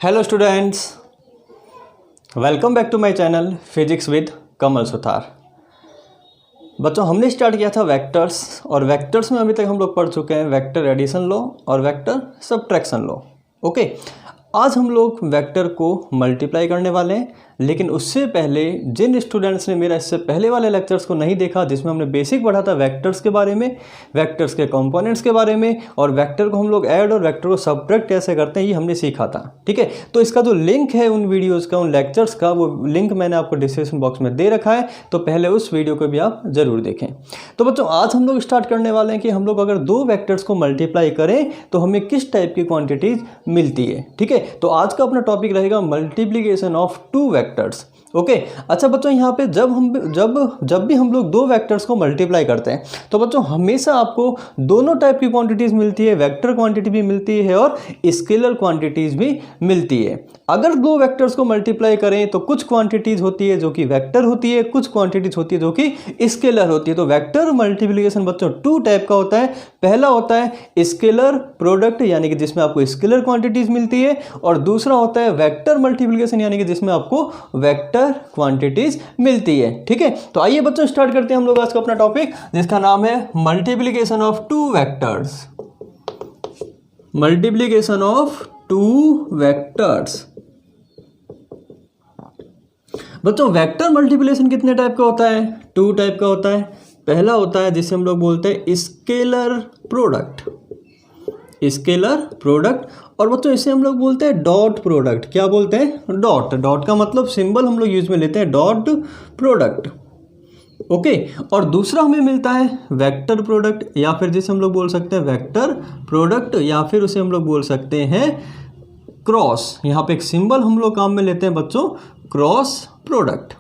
Hello students, welcome back to my channel physics with Kamal Suthar. बच्चों, हमने start किया था वेक्टर्स और वेक्टर्स में अभी तक हम लोग पढ़ चुके हैं वेक्टर एडिशन लॉ और वेक्टर सब्ट्रैक्शन लॉ। ओके, आज हम लोग वेक्टर को मल्टीप्लाई करने वाले हैं, लेकिन उससे पहले जिन स्टूडेंट्स ने मेरा इससे पहले वाले लेक्चर्स को नहीं देखा जिसमें हमने बेसिक पढ़ा था वेक्टर्स के बारे में, वेक्टर्स के कंपोनेंट्स के बारे में और वेक्टर को हम लोग ऐड और वेक्टर को सबट्रैक्ट कैसे करते हैं, ये हमने सीखा था। ठीक है, तो इसका जो लिंक है उन वीडियोज़ का, उन लेक्चर्स का, वो लिंक मैंने आपको डिस्क्रिप्शन बॉक्स में दे रखा है, तो पहले उस वीडियो को भी आप ज़रूर देखें। तो बच्चों, आज हम लोग स्टार्ट करने वाले हैं कि हम लोग अगर दो वेक्टर्स को मल्टीप्लाई करें तो हमें किस टाइप की क्वांटिटीज मिलती है। ठीक है, तो आज का अपना टॉपिक रहेगा multiplication of two vectors. Okay, अच्छा बच्चों, यहाँ पे जब भी हम लोग दो वेक्टर्स को मल्टीप्लाई करते हैं तो बच्चों हमेशा आपको दोनों टाइप की क्वांटिटीज़ मिलती है, वेक्टर क्वांटिटी भी मिलती है और स्केलर क्वांटिटीज़ भी मिलती है। अगर दो वेक्टर्स को मल्टीप्लाई करें तो कुछ क्वांटिटीज़ होती है जो कि वेक्टर होती है, कुछ क्वांटिटीज़ होती है जो कि स्केलर होती है। तो वेक्टर मल्टीप्लिकेशन बच्चों टू टाइप का होता है। पहला होता है स्केलर प्रोडक्ट, यानी कि जिसमें आपको स्केलर क्वांटिटीज़ मिलती है, और दूसरा होता है वेक्टर मल्टीप्लिकेशन, यानी कि जिसमें आपको वेक्टर क्वांटिटीज मिलती है। ठीक है, तो आइए बच्चों स्टार्ट करते हैं हम लोग आज का अपना टॉपिक, जिसका नाम है multiplication of two vectors. Multiplication of to vectors. बच्चों, वेक्टर मल्टीप्लिकेशन कितने टाइप का होता है? टू टाइप का होता है। पहला होता है जिसे हम लोग बोलते हैं स्केलर प्रोडक्ट, स्केलर प्रोडक्ट, और बच्चों इसे हम लोग बोलते हैं डॉट प्रोडक्ट। क्या बोलते हैं? डॉट। डॉट का मतलब सिंबल हम लोग यूज में लेते हैं, डॉट प्रोडक्ट। ओके, और दूसरा हमें मिलता है वेक्टर प्रोडक्ट, या फिर जिसे हम लोग बोल सकते हैं वेक्टर प्रोडक्ट, या फिर उसे हम लोग बोल सकते हैं क्रॉस। यहाँ पे एक सिंबल हम लोग काम में लेते हैं बच्चों, cross product.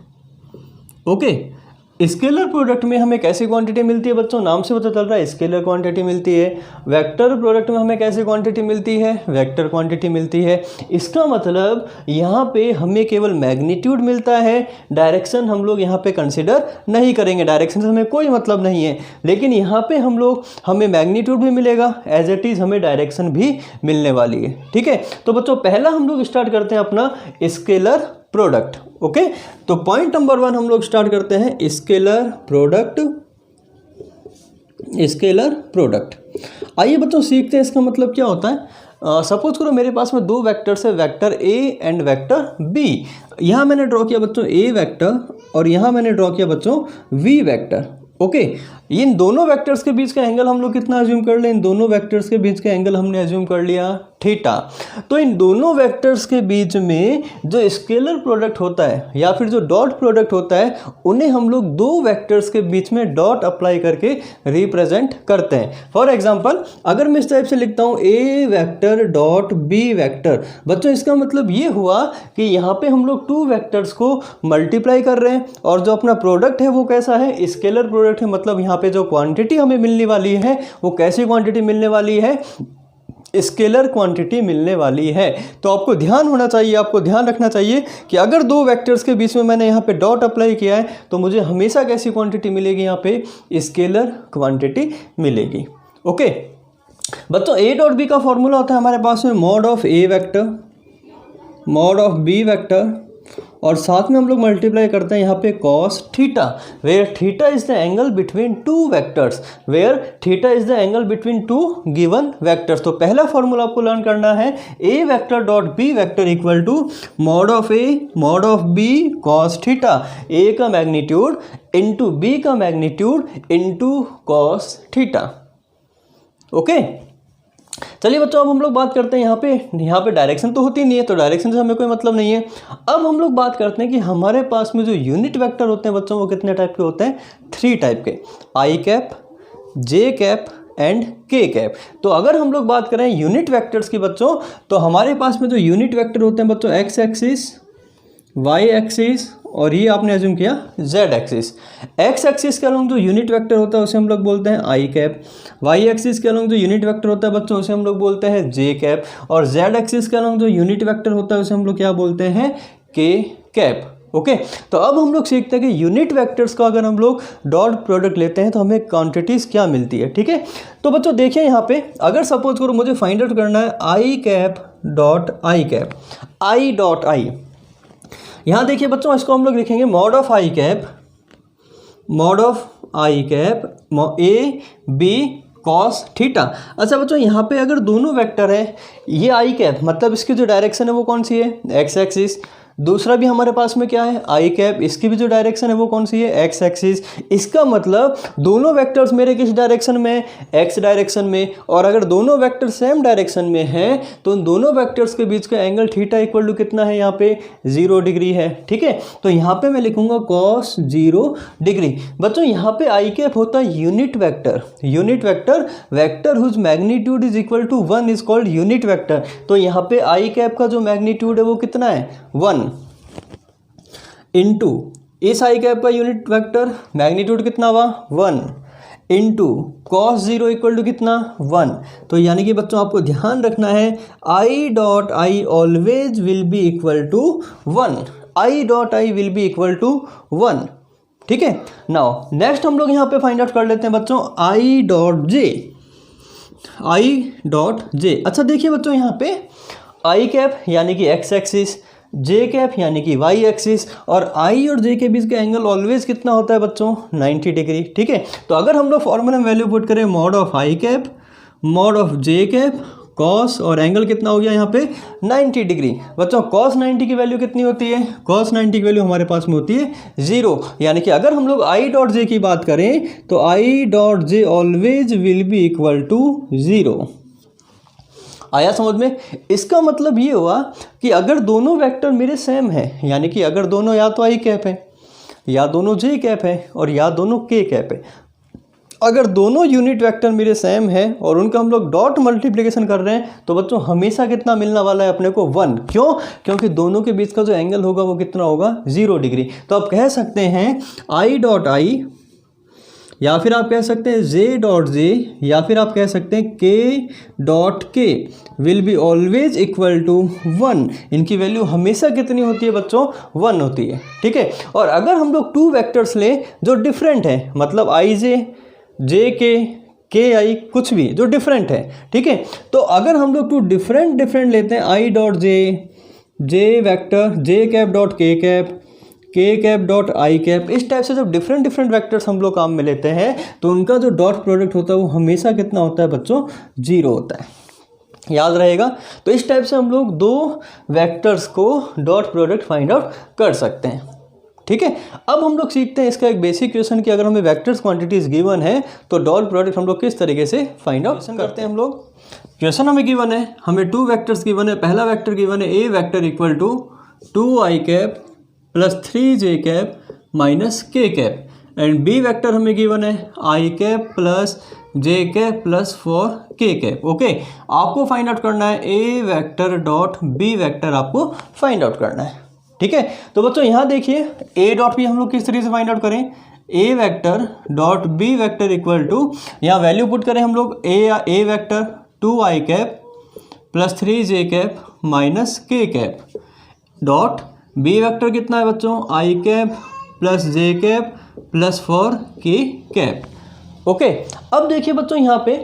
Okay, scalar product में हमें कैसी क्वांटिटी मिलती है बच्चों? नाम से पता चल रहा है स्केलर क्वांटिटी मिलती है। वेक्टर प्रोडक्ट में हमें कैसी क्वांटिटी मिलती है? वेक्टर क्वांटिटी मिलती है। इसका मतलब यहाँ पे हमें केवल मैग्नीट्यूड मिलता है, डायरेक्शन हम लोग यहाँ पे कंसिडर नहीं करेंगे, डायरेक्शन से हमें कोई मतलब नहीं है। लेकिन यहाँ पे हमें मैग्नीट्यूड भी मिलेगा, एज इट इज़ हमें डायरेक्शन भी मिलने वाली है। ठीक है, तो बच्चों पहला हम लोग स्टार्ट करते हैं अपना स्केलर प्रोडक्ट। ओके, तो पॉइंट नंबर 1 हम लोग स्टार्ट करते हैं स्केलर प्रोडक्ट। स्केलर प्रोडक्ट, आइए बच्चों सीखते हैं इसका मतलब क्या होता है। सपोज करो मेरे पास में दो वेक्टर्स है, vector A and vector B. यहाँ मैंने ड्रॉ किया बच्चों ए वेक्टर और यहाँ मैंने ड्रॉ किया बच्चों वी वेक्टर। ओके, इन दोनों वेक्टर्स के बीच का एंगल हम लोग कितना एज्यूम कर लें? इन दोनों वेक्टर्स के बीच का एंगल हमने एज्यूम कर लिया थीटा। तो इन दोनों वेक्टर्स के बीच में जो स्केलर प्रोडक्ट होता है या फिर जो डॉट प्रोडक्ट होता है, उन्हें हम लोग दो वेक्टर्स के बीच में डॉट अप्लाई करके रिप्रेजेंट करते हैं। फॉर एग्जांपल, अगर मैं इस टाइप से लिखता हूँ ए वेक्टर डॉट बी वेक्टर, बच्चों इसका मतलब ये हुआ कि यहाँ पे हम लोग टू वेक्टर्स को मल्टीप्लाई कर रहे हैं और जो अपना प्रोडक्ट है वो कैसा है? स्केलर प्रोडक्ट है। मतलब यहाँ पे जो क्वांटिटी हमें मिलने वाली है वो कैसी क्वांटिटी मिलने वाली है? स्केलर क्वांटिटी मिलने वाली है। तो आपको ध्यान होना चाहिए, आपको ध्यान रखना चाहिए कि अगर दो वेक्टर्स के बीच में मैंने यहाँ पे डॉट अप्लाई किया है तो मुझे हमेशा कैसी क्वांटिटी मिलेगी? यहाँ पे स्केलर क्वांटिटी मिलेगी। ओके बच्चों, ए डॉट बी का फॉर्मूला होता है हमारे पास में mod of A vector, mod of B vector, और साथ में हम लोग मल्टीप्लाई करते हैं यहाँ पे cos theta, where theta is the angle between two vectors, where theta is the angle between two given vectors. तो पहला फॉर्मूला आपको लर्न करना है, ए vector dot B vector equal to mod of A mod of B cos theta. A का magnitude into B का magnitude into cos theta. Okay, चलिए बच्चों अब हम लोग बात करते हैं यहाँ पे डायरेक्शन तो होती नहीं है, तो डायरेक्शन से हमें कोई मतलब नहीं है। अब हम लोग बात करते हैं कि हमारे पास में जो यूनिट वेक्टर होते हैं बच्चों वो कितने टाइप के होते हैं? 3 टाइप के, आई कैप, जे कैप एंड के कैप। तो अगर हम लोग बात करें यूनिट वेक्टर्स की बच्चों, तो हमारे पास में जो यूनिट वेक्टर होते हैं बच्चों एक्स एक्सिस, वाई एक्सिस और ये आपने एज्यूम किया जेड एक्सिस। एक्स एक्सिस के अलोंग जो यूनिट वेक्टर होता है उसे हम लोग बोलते हैं आई कैप, वाई एक्सिस के अलोंग जो यूनिट वेक्टर होता है बच्चों उसे हम लोग बोलते हैं जे कैप, और जेड एक्सिस के अलोंग जो यूनिट वेक्टर होता है उसे हम लोग क्या बोलते हैं? के कैप। ओके। तो अब हम लोग सीखते हैं कि यूनिट वेक्टर्स का अगर हम लोग डॉट प्रोडक्ट लेते हैं तो हमें क्वांटिटीज़ क्या मिलती है। ठीक है, तो बच्चों देखिए यहाँ पे अगर सपोज करो मुझे फाइंड आउट करना है i cap dot i cap, i dot i, यहाँ देखिए बच्चों इसको हम लोग लिखेंगे mod of i cap, mod of i cap a b cos theta. अच्छा बच्चों यहाँ पे अगर दोनों वेक्टर है, ये आई कैप मतलब इसकी जो डायरेक्शन है वो कौन सी है, एक्स एक्सिस, दूसरा भी हमारे पास में क्या है आई कैप, इसकी भी जो डायरेक्शन है वो कौन सी है, एक्स एक्सिस। इसका मतलब दोनों वेक्टर्स मेरे किस डायरेक्शन में, एक्स डायरेक्शन में। और अगर दोनों वेक्टर सेम डायरेक्शन में है तो उन दोनों वेक्टर्स के बीच का एंगल थीटा इक्वल टू कितना है, यहाँ पे 0 डिग्री है। ठीक है, तो यहाँ पे मैं लिखूंगा कॉस 0 डिग्री। बच्चों यहाँ पे आई कैप होता है unit vector, unit vector, vector whose magnitude is equal to 1 is called unit vector. तो यहाँ पे आई कैप का जो मैग्नीट्यूड है वो कितना है, 1 इंटू इस आई कैप का यूनिट वेक्टर मैग्नीट्यूड कितना हुआ, 1 इंटू कॉस 0 इक्वल टू कितना, 1। तो यानी कि बच्चों आपको ध्यान रखना है I dot I always will be equal to 1, I dot I will be equal to 1। ठीक है, नाउ नेक्स्ट हम लोग यहाँ पे फाइंड आउट कर लेते हैं बच्चों आई डॉट जे, आई डॉट जे। अच्छा देखिए बच्चों यहाँ पे आई कैप यानी कि एक्स एक्सिस, जे कैप यानी कि वाई एक्सिस, और आई और जे के बीच का एंगल ऑलवेज कितना होता है बच्चों, 90 डिग्री। ठीक है, तो अगर हम लोग फॉर्मूला में वैल्यू पुट करें mod of i cap, mod of J cap, cos, और एंगल कितना हो गया यहाँ पे 90 डिग्री। बच्चों कॉस 90 की वैल्यू कितनी होती है, कॉस 90 की वैल्यू हमारे पास में होती है 0। यानी कि अगर हम लोग आई डॉट जे की बात करें तो I dot J always will be equal to 0। आया समझ में? इसका मतलब ये हुआ कि अगर दोनों वेक्टर मेरे सेम है, यानी कि अगर दोनों या तो आई कैप है, या दोनों जे कैप है, और या दोनों के कैप है, अगर दोनों यूनिट वेक्टर मेरे सेम है और उनका हम लोग डॉट मल्टीप्लिकेशन कर रहे हैं तो बच्चों हमेशा कितना मिलने वाला है अपने को, 1। क्यों? क्योंकि दोनों के बीच का जो एंगल होगा वो कितना होगा, 0 डिग्री। तो आप कह सकते हैं आई डॉट आई, या फिर आप कह सकते हैं जे डॉट जे, या फिर आप कह सकते हैं K dot K will be always equal to 1। इनकी वैल्यू हमेशा कितनी होती है बच्चों, 1 होती है। ठीक है, और अगर हम लोग 2 वेक्टर्स लें जो डिफरेंट है, मतलब आई जे के आई, कुछ भी जो डिफरेंट है, ठीक है, तो अगर हम लोग 2 डिफरेंट लेते हैं आई डॉट जे वेक्टर, जे कैप डॉट के कैप डॉट आई कैप, इस टाइप से जब डिफरेंट वेक्टर्स हम लोग काम में लेते हैं तो उनका जो डॉट प्रोडक्ट होता है वो हमेशा कितना होता है बच्चों, 0 होता है। याद रहेगा। तो इस टाइप से हम लोग 2 vectors co dot product find out कर सकते हैं। ठीक है, अब हम लोग सीखते हैं इसका एक बेसिक क्वेश्चन कि अगर हमें वेक्टर्स क्वांटिटीज गिवन है तो डॉट प्रोडक्ट हम लोग किस तरीके से फाइंड आउट करते हैं। हम लोग क्वेश्चन हमें गिवन है, हमें 2 वेक्टर्स गिवन है। पहला वेक्टर गिवन है ए vector equal to 2 I cap plus 3 J cap minus के कैप, एंड बी वेक्टर हमें गिवन है i cap plus J cap plus 4 k cap. Okay, आपको फाइंड आउट करना है ए वेक्टर डॉट बी वेक्टर, आपको find out करना है। ठीक है, तो बच्चों यहाँ देखिए ए डॉट बी हम लोग किस तरीके से फाइंड आउट करें, a vector dot B vector equal to, यहाँ वैल्यू पुट करें हम लोग a vector 2 I cap plus 3 J cap minus के कैप डॉट बी वेक्टर कितना है बच्चों, i cap plus J cap plus 4 k cap. Okay, अब देखिए बच्चों यहाँ पे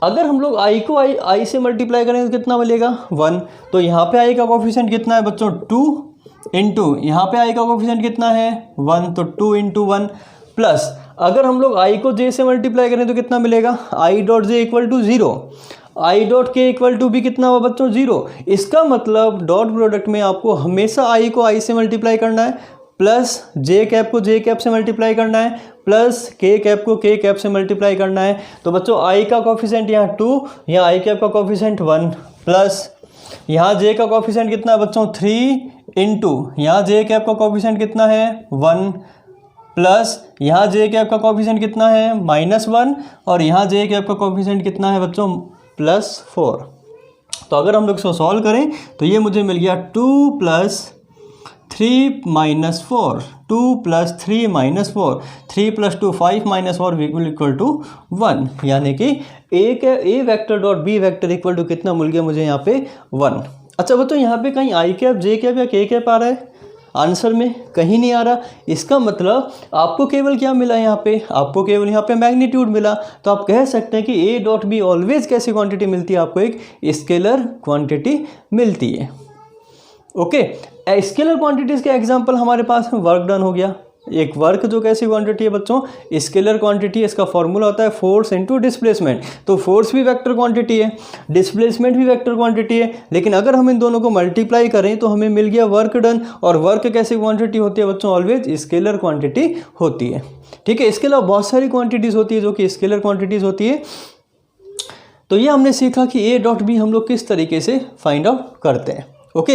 अगर हम लोग आई को आई से मल्टीप्लाई करें तो कितना मिलेगा, 1। तो यहाँ पे आई का कोफिशिएंट कितना है बच्चों, 2 इंटू यहाँ पे आई का कोफिशिएंट कितना है, 1, तो 2 इंटू 1 प्लस अगर हम लोग आई को जे से मल्टीप्लाई करें तो कितना मिलेगा, I dot J equal to 0, I dot K equal to भी कितना हुआ बच्चों, 0। इसका मतलब डॉट प्रोडक्ट में आपको हमेशा आई को आई से मल्टीप्लाई करना है, प्लस जे कैप को जे कैप से मल्टीप्लाई करना है, प्लस के कैप को के कैप से मल्टीप्लाई करना है। तो बच्चों आई का कोफिशिएंट यहाँ 2, यहाँ आई कैप का कोफिशिएंट 1, प्लस यहाँ जे का कोफिशिएंट कितना है बच्चों, 3 इंटू यहाँ जे कैप का कोफिशिएंट कितना है, 1, प्लस यहाँ जे कैप का कोफिशिएंट कितना है, -1, और यहाँ जे कैप का कोफिशिएंट कितना है बच्चों, +4। तो अगर हम लोग इसको सॉल्व करें तो ये मुझे मिल गया 2 + 3 - 4, 2 + 3 - 4, 3 + 2 5 - 4 इक्वल टू 1। यानी कि a vector dot B vector equal to कितना मिल गया मुझे यहाँ पे, 1। अच्छा बच्चों यहाँ पे कहीं आई कैप जे कैप या के कैप आ रहा है, आंसर में कहीं नहीं आ रहा। इसका मतलब आपको केवल क्या मिला यहाँ पे, आपको केवल यहाँ पे मैग्नीट्यूड मिला। तो आप कह सकते हैं कि ए डॉट बी ऑलवेज कैसी क्वांटिटी मिलती है, आपको एक स्केलर क्वांटिटी मिलती है। ओके, स्केलर क्वांटिटीज के एग्जांपल हमारे पास में वर्क डन हो गया। एक वर्क जो कैसी क्वांटिटी है बच्चों, स्केलर क्वांटिटी। इसका फॉर्मूला होता है फोर्स इनटू डिस्प्लेसमेंट। तो फोर्स भी वेक्टर क्वांटिटी है, डिस्प्लेसमेंट भी वेक्टर क्वांटिटी है, लेकिन अगर हम इन दोनों को मल्टीप्लाई करें तो हमें मिल गया वर्क डन। और वर्क कैसी क्वांटिटी होती है बच्चों, ऑलवेज स्केलर क्वांटिटी होती है। ठीक है, इसके अलावा बहुत सारी क्वांटिटीज़ होती है जो कि स्केलर क्वांटिटीज़ होती है। तो ये हमने सीखा कि ए डॉट बी हम लोग किस तरीके से फाइंड आउट करते हैं। ओके,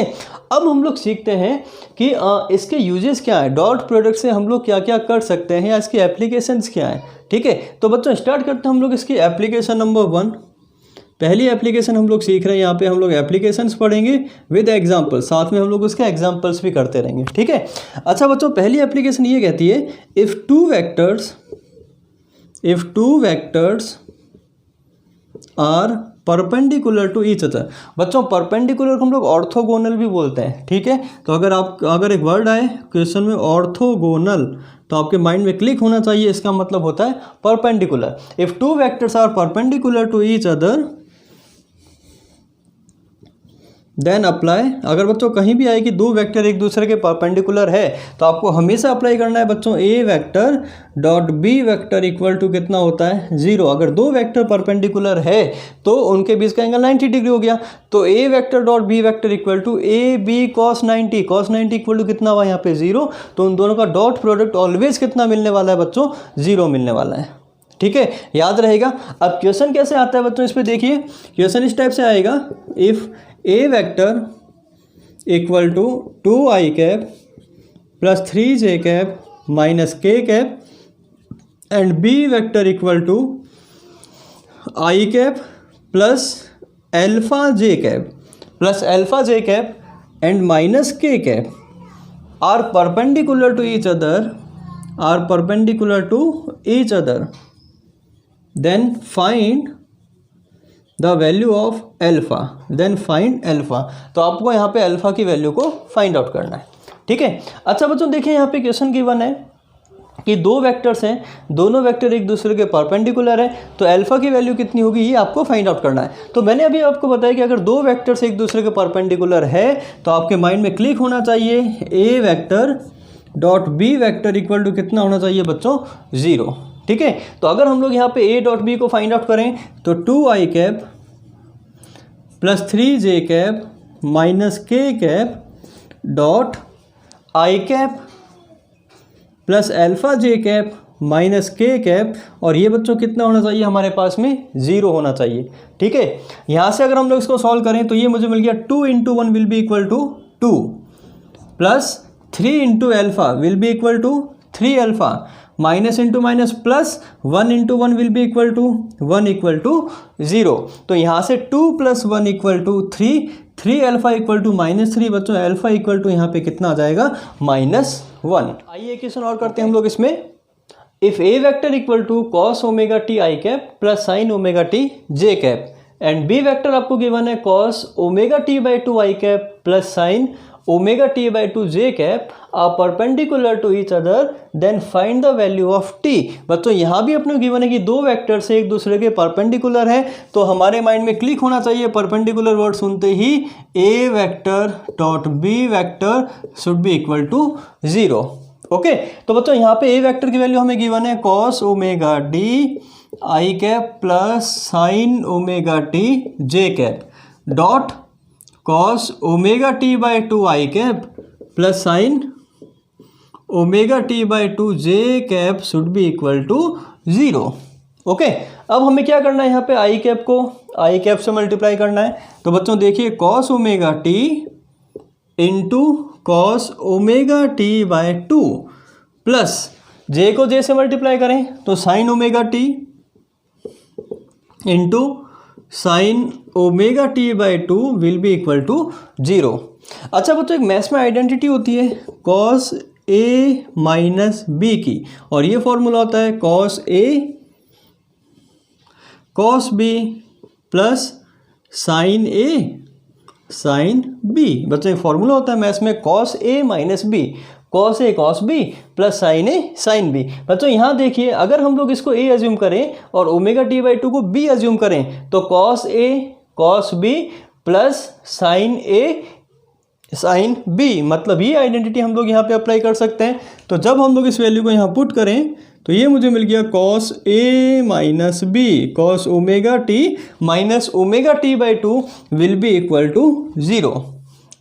अब हम लोग सीखते हैं कि इसके यूजेस क्या है, डॉट प्रोडक्ट से हम लोग क्या क्या कर सकते हैं या इसकी एप्लीकेशंस क्या है। ठीक है, तो बच्चों स्टार्ट करते हैं हम लोग इसकी एप्लीकेशन नंबर 1। पहली एप्लीकेशन हम लोग सीख रहे हैं, यहाँ पे हम लोग एप्लीकेशंस पढ़ेंगे विद एग्जाम्पल, साथ में हम लोग उसके एग्जाम्पल्स भी करते रहेंगे। ठीक है, अच्छा बच्चों, पहली एप्लीकेशन ये कहती है if two vectors are perpendicular to each other. बच्चों परपेंडिकुलर को हम लोग ऑर्थोगोनल भी बोलते हैं। ठीक है, तो अगर एक वर्ड आए क्वेश्चन में ऑर्थोगोनल, तो आपके माइंड में क्लिक होना चाहिए, इसका मतलब होता है perpendicular. If two vectors are perpendicular to each other then apply. अगर बच्चों कहीं भी आए कि दो वेक्टर एक दूसरे के परपेंडिकुलर है, तो आपको हमेशा अप्लाई करना है बच्चों a vector dot B vector equal to कितना होता है 0। अगर दो वेक्टर परपेंडिकुलर है तो उनके बीच का एंगल 90 डिग्री हो गया। तो a vector dot B vector equal to a b cos 90, cos 90 equal to कितना हुआ यहाँ पे 0। तो उन दोनों का डॉट प्रोडक्ट ऑलवेज कितना मिलने वाला है बच्चों, 0 मिलने वाला है। ठीक है, याद रहेगा। अब क्वेश्चन कैसे आता है बच्चों, इस पर देखिए, क्वेश्चन इस टाइप से आएगा, if A vector equal to 2i cap plus 3j cap minus k cap and B vector equal to i cap plus alpha j cap and minus k cap are perpendicular to each other then find the value of alpha, then find alpha। तो आपको यहाँ पे alpha की value को find out करना है। ठीक है, अच्छा बच्चों देखिए यहाँ पे क्वेश्चन गिवन है कि दो वेक्टर्स हैं, दोनों वेक्टर एक दूसरे के परपेंडिकुलर है, तो अल्फा की वैल्यू कितनी होगी ये आपको फाइंड आउट करना है। तो मैंने अभी आपको बताया कि अगर दो वेक्टर्स एक दूसरे के परपेंडिकुलर है तो आपके माइंड में क्लिक होना चाहिए a vector dot B vector equal to कितना होना चाहिए बच्चों 0। ठीक है, तो अगर हम लोग यहाँ पे ए डॉट बी को फाइंड आउट करें तो 2i cap plus 3j cap minus k cap dot i cap plus alpha j cap minus k cap, और ये बच्चों कितना होना चाहिए हमारे पास में 0 होना चाहिए। ठीक है, यहाँ से अगर हम लोग इसको सॉल्व करें तो ये मुझे मिल गया 2 into 1 will be equal to 2 plus 3 into alpha will be equal to 3 alpha minus into minus plus 1 into 1 will be equal to 1 equal to 0। तो यहाँ से 2 plus 1 equal to 3 alpha equal to minus 3। बच्चों alpha equal to यहाँ पे कितना आ जाएगा -1। आइए question और करते हैं हम लोग इसमें, if A vector equal to cos omega T I cap plus sine omega T J cap and B vector आपको गिवन है cos omega T by 2 I cap plus sine omega T by 2 J cap are perpendicular to each other then find the value of T. बच्चों यहाँ भी अपने given है कि दो vector से एक दूसरे के परपेंडिकुलर है, तो हमारे माइंड में क्लिक होना चाहिए परपेंडिकुलर वर्ड सुनते ही a vector dot B vector should be equal to 0। Okay, तो बच्चों यहाँ पे ए वेक्टर की वैल्यू हमें गिवन है cos omega t i cap plus sine omega T J cap dot cos omega T by 2 I cap plus sine omega T by 2 J cap should be equal to 0। Okay, अब हमें क्या करना है, यहाँ पे आई cap को आई cap से multiply करना है। तो बच्चों देखिए cos omega t into cos omega T by 2 plus j को जे से मल्टीप्लाई करें तो sine omega t into sine omega T by 2 will be equal to 0। अच्छा बच्चों एक मैथ्स में आइडेंटिटी होती है कॉस ए माइनस बी की, और ये फॉर्मूला होता है cos A cos B plus sign A sine B. बच्चों एक फॉर्मूला होता है मैथ्स में cos A minus B, cos A cos B plus sign A sine B. बच्चों यहाँ देखिए अगर हम लोग इसको ए एज्यूम करें और ओमेगा टी बाई टू को बी एज्यूम करें तो cos A cos B plus sign A sine B, मतलब ये आइडेंटिटी हम लोग यहाँ पे अप्लाई कर सकते हैं। तो जब हम लोग इस वैल्यू को यहाँ पुट करें तो ये मुझे मिल गया cos A minus B, cos omega T minus omega T by two will be equal to 0।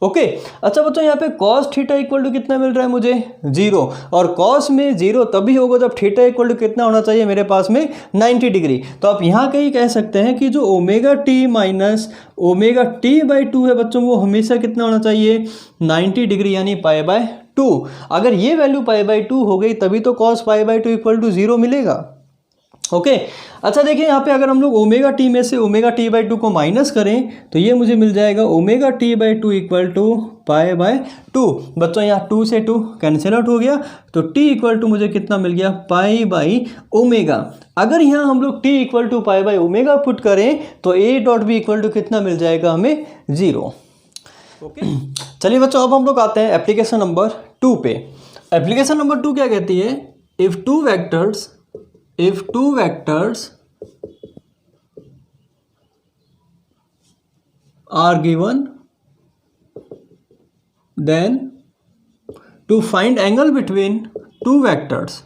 Okay अच्छा बच्चों यहाँ पे कॉस थीटा इक्वल टू कितना मिल रहा है मुझे 0, और कॉस में 0 तभी होगा जब थीटा इक्वल टू कितना होना चाहिए मेरे पास में 90 डिग्री। तो आप यहाँ कहीं कह सकते हैं कि जो omega T minus omega T by to है बच्चों वो हमेशा कितना होना चाहिए 90 डिग्री यानी पाई बाय 2। अगर ये वैल्यू पाई बाय 2 हो गई तभी तो cos pi by 2 equal to 0 मिलेगा। ओके अच्छा देखिए यहाँ पे अगर हम लोग ओमेगा टी में से ओमेगा टी बाई टू को माइनस करें तो ये मुझे मिल जाएगा omega T by two equal to pi by 2। बच्चों यहाँ 2 से 2 कैंसिल आउट हो गया तो t इक्वल टू मुझे कितना मिल गया पाई बाई ओमेगा। अगर यहाँ हम लोग t equal to pi by omega put करें तो a dot B equal to कितना मिल जाएगा हमें 0। ओके चलिए बच्चों अब हम लोग आते हैं एप्लीकेशन नंबर 2 पे। एप्लीकेशन नंबर 2 क्या कहती है, if to vectors are given then to find angle between two vectors,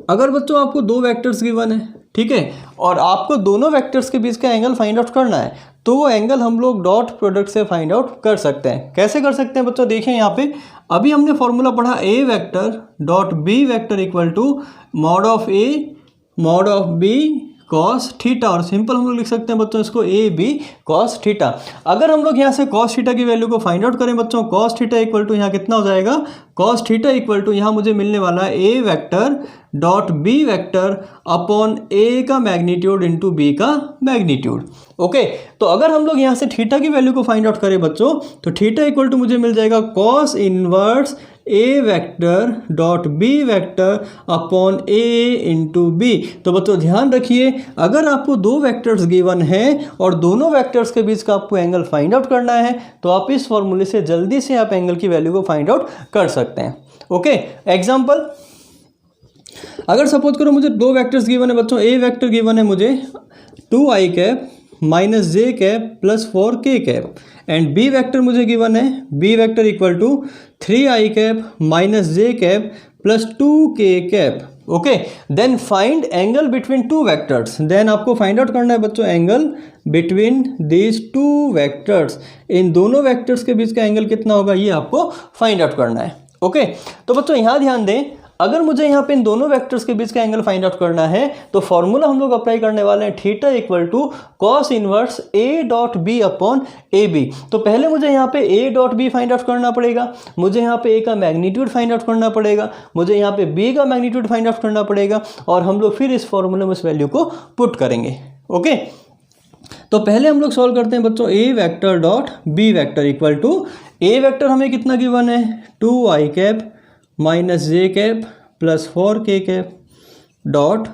अगर बच्चों आपको दो वेक्टर्स गिवन है ठीक है और आपको दोनों वेक्टर्स के बीच का एंगल फाइंड आउट करना है तो वो एंगल हम लोग डॉट प्रोडक्ट से फाइंड आउट कर सकते हैं। कैसे कर सकते हैं बच्चों, देखिए यहाँ पे अभी हमने फॉर्मूला पढ़ा a vector dot B vector equal to mod of A mod of B cos theta, और सिंपल हम लोग लिख सकते हैं बच्चों इसको ए बी कॉस थीटा। अगर हम लोग यहाँ से कॉस थीटा की वैल्यू को फाइंड आउट करें बच्चों, कॉस थीटा इक्वल टू यहाँ कितना हो जाएगा, कॉस थीटा इक्वल टू यहाँ मुझे मिलने वाला है ए vector dot B vector upon a का मैग्नीट्यूड इंटू बी का मैग्नीट्यूड। ओके तो अगर हम लोग यहाँ से थीटा की वैल्यू को फाइंड आउट करें बच्चों तो थीटा इक्वल टू मुझे मिल जाएगा cos inverse a vector dot B vector upon a into b. तो बच्चों ध्यान रखिए अगर आपको दो वेक्टर्स गिवन हैं और दोनों वेक्टर्स के बीच का आपको एंगल फाइंड आउट करना है तो आप इस फॉर्मूले से जल्दी से आप एंगल की वैल्यू को फाइंड आउट कर सकते हैं। ओके एग्जाम्पल, अगर सपोज करो मुझे दो वेक्टर्स गिवन है बच्चों, ए वेक्टर गिवन है मुझे 2i cap minus J cap plus 4k cap and B vector मुझे गिवन है b vector equal to 3i cap minus J cap plus 2k cap. Okay then find angle between two vectors, then आपको find out करना है बच्चों angle between these two vectors, इन दोनों vectors के बीच का एंगल कितना होगा ये आपको फाइंड आउट करना है। ओके तो बच्चों यहाँ ध्यान दें अगर मुझे यहाँ पे इन दोनों वेक्टर्स के बीच का एंगल फाइंड आउट करना है तो फॉर्मूला हम लोग अप्लाई करने वाले हैं theta equal to cos inverse A dot B upon A B. तो पहले मुझे यहाँ पे A dot B find out करना पड़ेगा, मुझे यहाँ पे ए का मैग्नीट्यूड फाइंड आउट करना पड़ेगा, मुझे यहाँ पे बी का मैग्नीट्यूड फाइंड आउट करना पड़ेगा और हम लोग फिर इस फॉर्मूले में इस वैल्यू को पुट करेंगे। ओके तो पहले हम लोग सॉल्व करते हैं बच्चों a vector dot B vector equal to A vector हमें कितना गिवन है 2i कैप माइनस जे cap plus 4k cap dot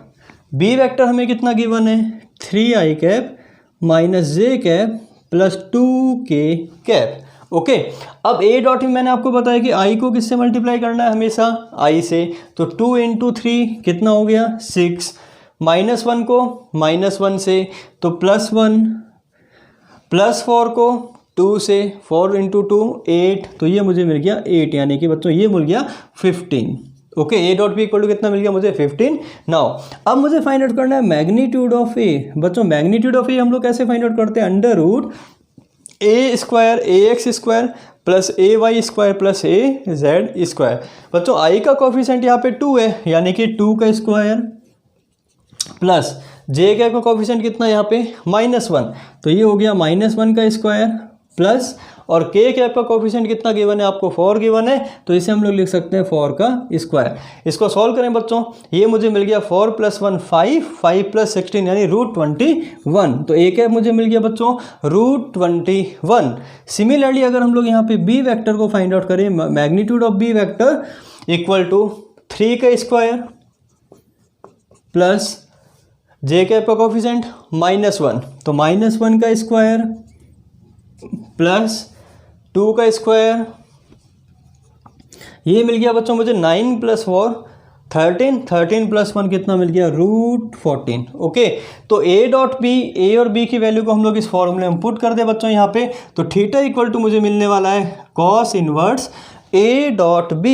B vector हमें कितना गिवन है 3i कैप माइनस जे cap plus 2k cap. Okay अब ए डॉट में मैंने आपको बताया कि i को किससे मल्टीप्लाई करना है हमेशा i से, तो 2 इंटू 3 कितना हो गया 6, माइनस 1 को माइनस 1 से तो प्लस 1, प्लस 4 को 2 से 4 इंटू 2 8, तो ये मुझे मिल गया 8 यानी कि बच्चों ये मिल गया 15। Okay A dot B equal to कितना मिल गया मुझे 15। नाउ अब मुझे फाइंड आउट करना है मैग्नीट्यूड ऑफ ए। बच्चों मैग्नीट्यूड ऑफ ए हम लोग कैसे फाइंड आउट करते हैं, अंडर रूट ए स्क्वायर ए एक्स स्क्वायर प्लस ए वाई स्क्वायर प्लस ए जेड स्क्वायर। बच्चों आई का कोफिशिएंट यहाँ पे 2 है यानी कि 2 का स्क्वायर प्लस जे का कोफिशिएंट कितना यहाँ पे -1, तो ये हो गया -1 का स्क्वायर प्लस और के कैप का कोफिशिएंट कितना गिवन है आपको 4 गिवन है, तो इसे हम लोग लिख सकते हैं 4 का स्क्वायर। इसको सॉल्व करें बच्चों, ये मुझे मिल गया 4 + 1 5, 5 + 16 यानी √21, तो ए कैप मुझे मिल गया बच्चों √21। सिमिलरली अगर हम लोग यहाँ पे बी वेक्टर को फाइंड आउट करें, magnitude of B vector equal to 3 का स्क्वायर प्लस जे कैप का कोफिशिएंट -1, तो -1 का स्क्वायर प्लस 2 का स्क्वायर, ये मिल गया बच्चों मुझे 9 + 4 13, 13 + 1 कितना मिल गया √14। ओके, तो ए और बी की वैल्यू को हम लोग इस फॉर्मूले में पुट कर दे बच्चों यहाँ पे, तो थीटा इक्वल टू मुझे मिलने वाला है cos inverse A.B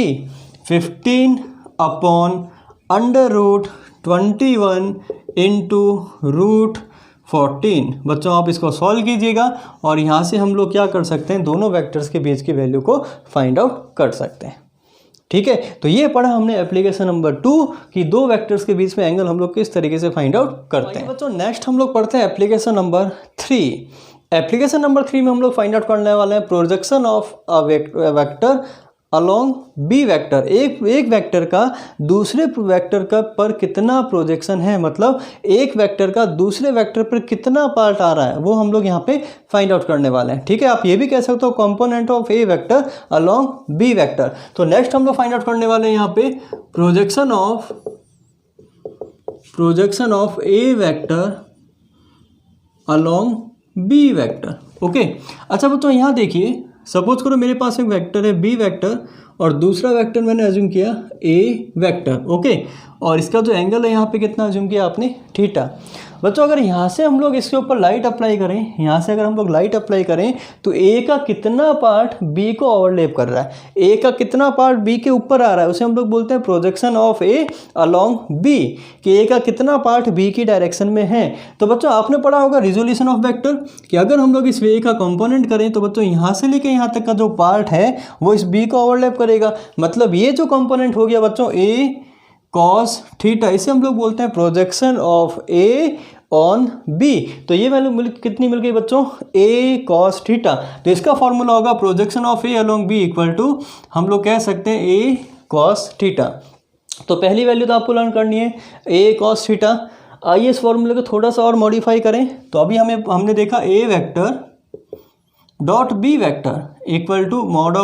15 upon √21 into √14। बच्चों आप इसको सॉल्व कीजिएगा और यहाँ से हम लोग क्या कर सकते हैं, दोनों वेक्टर्स के बीच की वैल्यू को फाइंड आउट कर सकते हैं। ठीक है, तो ये पढ़ा हमने एप्लीकेशन नंबर 2 कि दो वेक्टर्स के बीच में एंगल हम लोग किस तरीके से फाइंड आउट करते हैं। बच्चों नेक्स्ट हम लोग पढ़ते हैं एप्लीकेशन नंबर 3। एप्लीकेशन नंबर 3 में हम लोग फाइंड आउट करने वाले हैं projection of a vector along B vector. एक वेक्टर का दूसरे वेक्टर का पर कितना प्रोजेक्शन है, मतलब एक वेक्टर का दूसरे वेक्टर पर कितना पार्ट आ रहा है, वो हम लोग यहाँ पे फाइंड आउट करने वाले हैं। ठीक है, आप ये भी कह सकते हो component of A vector along B vector. तो नेक्स्ट हम लोग फाइंड आउट करने वाले हैं यहाँ पे projection of A vector along B vector. Okay, अच्छा बच्चों यहाँ देखिए, सपोज करो मेरे पास एक वेक्टर है बी वेक्टर और दूसरा वेक्टर मैंने अज्यूम किया ए वेक्टर। ओके, और इसका जो एंगल है यहाँ पे कितना अज्यूम किया आपने, थीटा। बच्चों अगर यहाँ से हम लोग इसके ऊपर लाइट अप्लाई करें, यहाँ से अगर हम लोग लाइट अप्लाई करें तो ए का कितना पार्ट बी को ओवरलैप कर रहा है, ए का कितना पार्ट बी के ऊपर आ रहा है, उसे हम लोग बोलते हैं projection of A along B, कि ए का कितना पार्ट बी की डायरेक्शन में है। तो बच्चों आपने पढ़ा होगा रिजोल्यूशन ऑफ वेक्टर कि अगर हम लोग इस ए का कंपोनेंट करें तो बच्चों यहाँ से लेके यहाँ तक का जो पार्ट है वो इस बी को ओवरलैप करेगा। मतलब ये जो कंपोनेंट हो गया बच्चों ए कॉस थीटा, इसे हम लोग बोलते हैं projection of A on B. तो ये वैल्यू कितनी मिल गई बच्चों, ए कॉस थीटा। तो इसका फॉर्मूला होगा projection of A along B equal to, हम लोग कह सकते हैं ए कॉस थीटा। तो पहली वैल्यू तो आपको लर्न करनी है ए कॉस थीटा। आइए इस फॉर्मूले को थोड़ा सा और मॉडिफाई करें। तो अभी हमने देखा a vector dot B vector equal to mod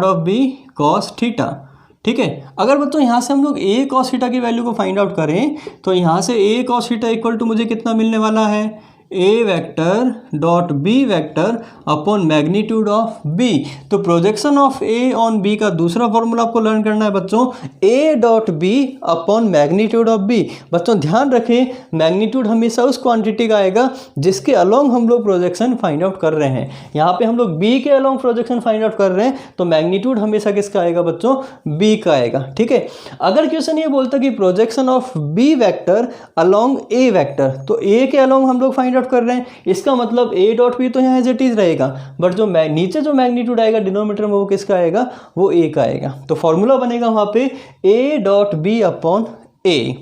of B cos theta. ठीक है, अगर बच्चों यहाँ से हम लोग ए कॉस थीटा की वैल्यू को फाइंड आउट करें तो यहाँ से a cos theta equal to मुझे कितना मिलने वाला है, ए vector dot B vector upon magnitude of B. तो projection of A on b का दूसरा फॉर्मूला आपको लर्न करना है बच्चों, A dot B upon magnitude of B. बच्चों ध्यान रखें, मैग्नीट्यूड हमेशा उस क्वांटिटी का आएगा जिसके अलोंग हम लोग प्रोजेक्शन फाइंड आउट कर रहे हैं। यहाँ पे हम लोग बी के अलोंग प्रोजेक्शन फाइंड आउट कर रहे हैं तो मैग्नीट्यूड हमेशा किसका आएगा बच्चों, बी का आएगा। ठीक है, अगर क्वेश्चन ये बोलता कि projection of B vector along A vector, तो ए के अलोंग हम लोग फाइंड कर रहे हैं, इसका मतलब ए डॉट बी तो यहाँ एज इट इज रहेगा, बट जो नीचे जो मैग्नीट्यूड आएगा डिनोमिनेटर में वो किसका आएगा, वो ए का आएगा। तो फॉर्मूला बनेगा वहां पे A dot B upon A.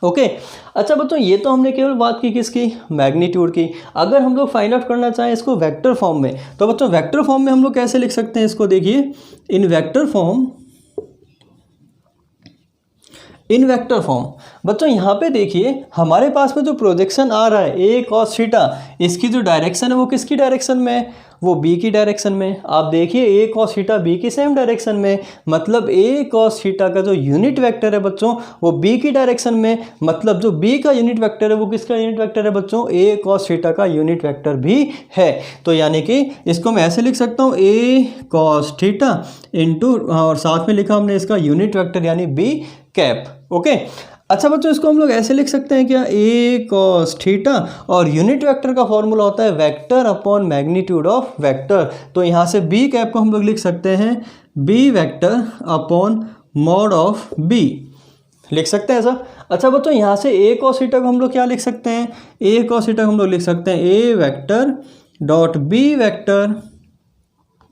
Okay, अच्छा बच्चों ये तो हमने केवल बात की किसकी, मैग्नीट्यूड की। अगर हम लोग फाइंड आउट करना चाहें इसको वेक्टर फॉर्म में, तो बच्चों वेक्टर फॉर्म में हम लोग कैसे लिख सकते हैं इसको, देखिए इन वेक्टर फॉर्म बच्चों यहाँ पे देखिए हमारे पास में जो प्रोजेक्शन आ रहा है ए कॉस थीटा, इसकी जो डायरेक्शन है वो किसकी डायरेक्शन में है, वो बी की डायरेक्शन में। आप देखिए ए कॉस थीटा बी की सेम डायरेक्शन में, मतलब ए कॉस थीटा का जो यूनिट वेक्टर है बच्चों वो बी की डायरेक्शन में, मतलब जो बी का यूनिट वेक्टर है वो किसका यूनिट वेक्टर है बच्चों, ए कॉस थीटा का यूनिट वेक्टर भी है। तो यानी कि इसको मैं ऐसे लिख सकता हूँ ए कॉस थीटा इंटू, और साथ में लिखा हमने इसका यूनिट वेक्टर यानी बी कैप। ओके, अच्छा बच्चों इसको हम लोग ऐसे लिख सकते हैं क्या, ए कॉस थीटा, और यूनिट वेक्टर का फॉर्मूला होता है vector upon magnitude of vector. तो यहाँ से बी कैप को हम लोग लिख सकते हैं B vector upon mod of B, लिख सकते हैं ऐसा। अच्छा बच्चों यहाँ से ए कॉस थीटा को हम लोग क्या लिख सकते हैं, ए कॉस थीटा को हम लोग लिख सकते हैं a vector dot B vector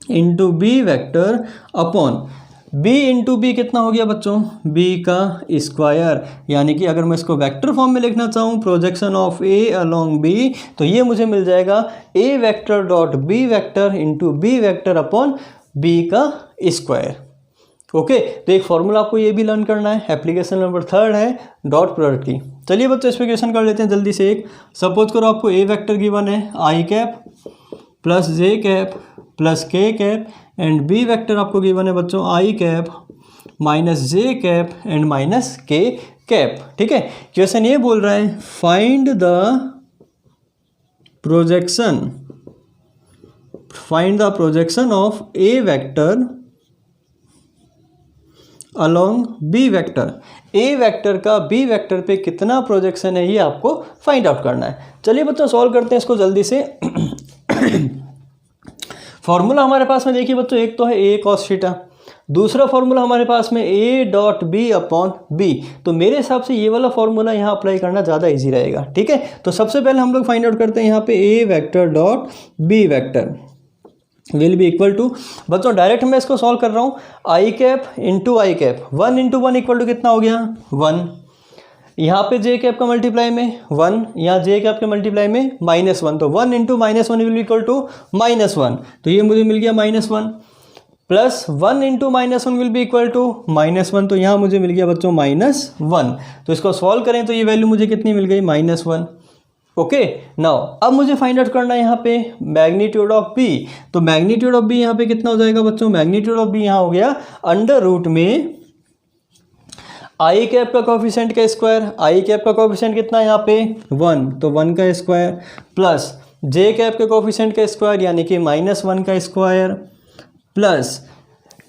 into b vector upon b into b कितना हो गया बच्चों, b का स्क्वायर। यानी कि अगर मैं इसको वेक्टर फॉर्म में लिखना चाहूँ projection of a along b, तो ये मुझे मिल जाएगा a vector dot b vector into b vector upon b का स्क्वायर। ओके, तो एक फॉर्मूला आपको ये भी लर्न करना है। एप्लीकेशन नंबर 3 है डॉट प्रोडक्ट की। चलिए बच्चों एक्सप्लिकेशन कर लेते हैं जल्दी से। एक सपोज करो आपको a वेक्टर गिवन है i cap plus J cap plus के कैप, एंड बी वेक्टर आपको गिवन है बच्चों i cap minus J cap and minus के कैप। ठीक है, क्वेश्चन ये बोल रहा है find the projection of A vector along B vector. A vector का बी वेक्टर पे कितना प्रोजेक्शन है ये आपको फाइंड आउट करना है। चलिए बच्चों सॉल्व करते हैं इसको जल्दी से। फॉर्मूला हमारे पास में देखिए बच्चों, एक तो है ए कॉस थीटा, दूसरा फॉर्मूला हमारे पास में A dot B upon B. तो मेरे हिसाब से ये वाला फॉर्मूला यहाँ अप्लाई करना ज़्यादा इजी रहेगा। ठीक है, तो सबसे पहले हम लोग फाइंड आउट करते हैं यहाँ पे a vector dot B vector will be equal to, बच्चों डायरेक्ट मैं इसको सॉल्व कर रहा हूँ, i cap into i cap, 1 into 1 equal to कितना हो गया 1, यहाँ पे जे कैप का मल्टीप्लाई में 1, यहाँ जे कैप के मल्टीप्लाई में -1, तो 1 into -1 will be equal to -1, तो ये मुझे मिल गया -1, plus 1 into -1 will be equal to -1, तो यहाँ मुझे मिल गया बच्चों -1। तो इसको सॉल्व करें तो ये वैल्यू मुझे कितनी मिल गई -1। ओके, नाउ अब मुझे फाइंड आउट करना है यहाँ पे मैग्नीट्यूड ऑफ बी। तो मैग्नीट्यूड ऑफ बी यहाँ पे कितना हो जाएगा बच्चों, मैग्नीट्यूड ऑफ बी यहाँ हो गया अंडर रूट में आई कैप का कोफिशिएंट का स्क्वायर, आई कैप का कोफिशिएंट कितना है यहाँ पे 1, तो 1 का स्क्वायर, प्लस जे कैप के कोफिशिएंट का स्क्वायर यानी कि -1 का स्क्वायर, प्लस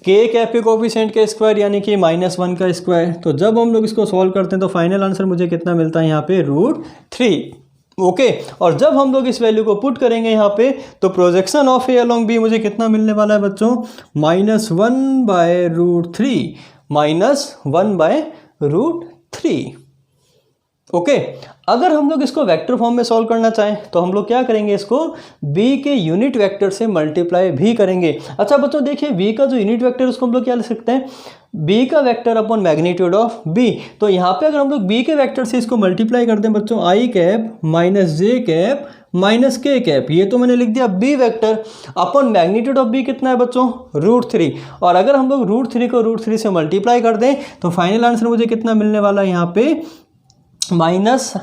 के कैप के कोफिशिएंट का स्क्वायर यानी कि -1 का स्क्वायर। तो जब हम लोग इसको सॉल्व करते हैं तो फाइनल आंसर मुझे कितना मिलता है यहाँ पे √3। ओके, और जब हम लोग इस वैल्यू को पुट करेंगे यहाँ पे तो projection of A along B मुझे कितना मिलने वाला है बच्चों, -1/√3, -1/√3। ओके, अगर हम लोग इसको वेक्टर फॉर्म में सॉल्व करना चाहें तो हम लोग क्या करेंगे, इसको b के यूनिट वेक्टर से मल्टीप्लाई भी करेंगे। अच्छा बच्चों देखिए, b का जो यूनिट वेक्टर है उसको हम लोग क्या लिख सकते हैं, b का vector upon magnitude of b। तो यहाँ पे अगर हम लोग b के वेक्टर से इसको मल्टीप्लाई करते हैं बच्चों, i cap minus J cap minus के कैप, ये तो मैंने लिख दिया b vector upon magnitude of b कितना है बच्चों √3। और अगर हम लोग √3 को √3 से मल्टीप्लाई कर दें तो फाइनल आंसर मुझे कितना मिलने वाला है यहाँ पे माइनस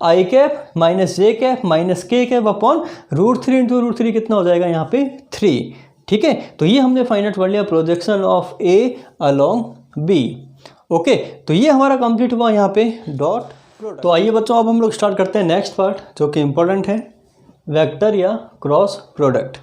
आई कैप माइनस जे कैप माइनस के कैप अपॉन √3 इंटू √3 कितना हो जाएगा यहाँ पे 3। ठीक है, तो ये हमने फाइंड आउट कर लिया projection of A along B. Okay, तो ये हमारा कंप्लीट हुआ यहाँ पे डॉट प्रोडक्ट। तो आइए बच्चों अब हम लोग स्टार्ट करते हैं नेक्स्ट पार्ट जो कि इंपॉर्टेंट है, वेक्टर या क्रॉस प्रोडक्ट।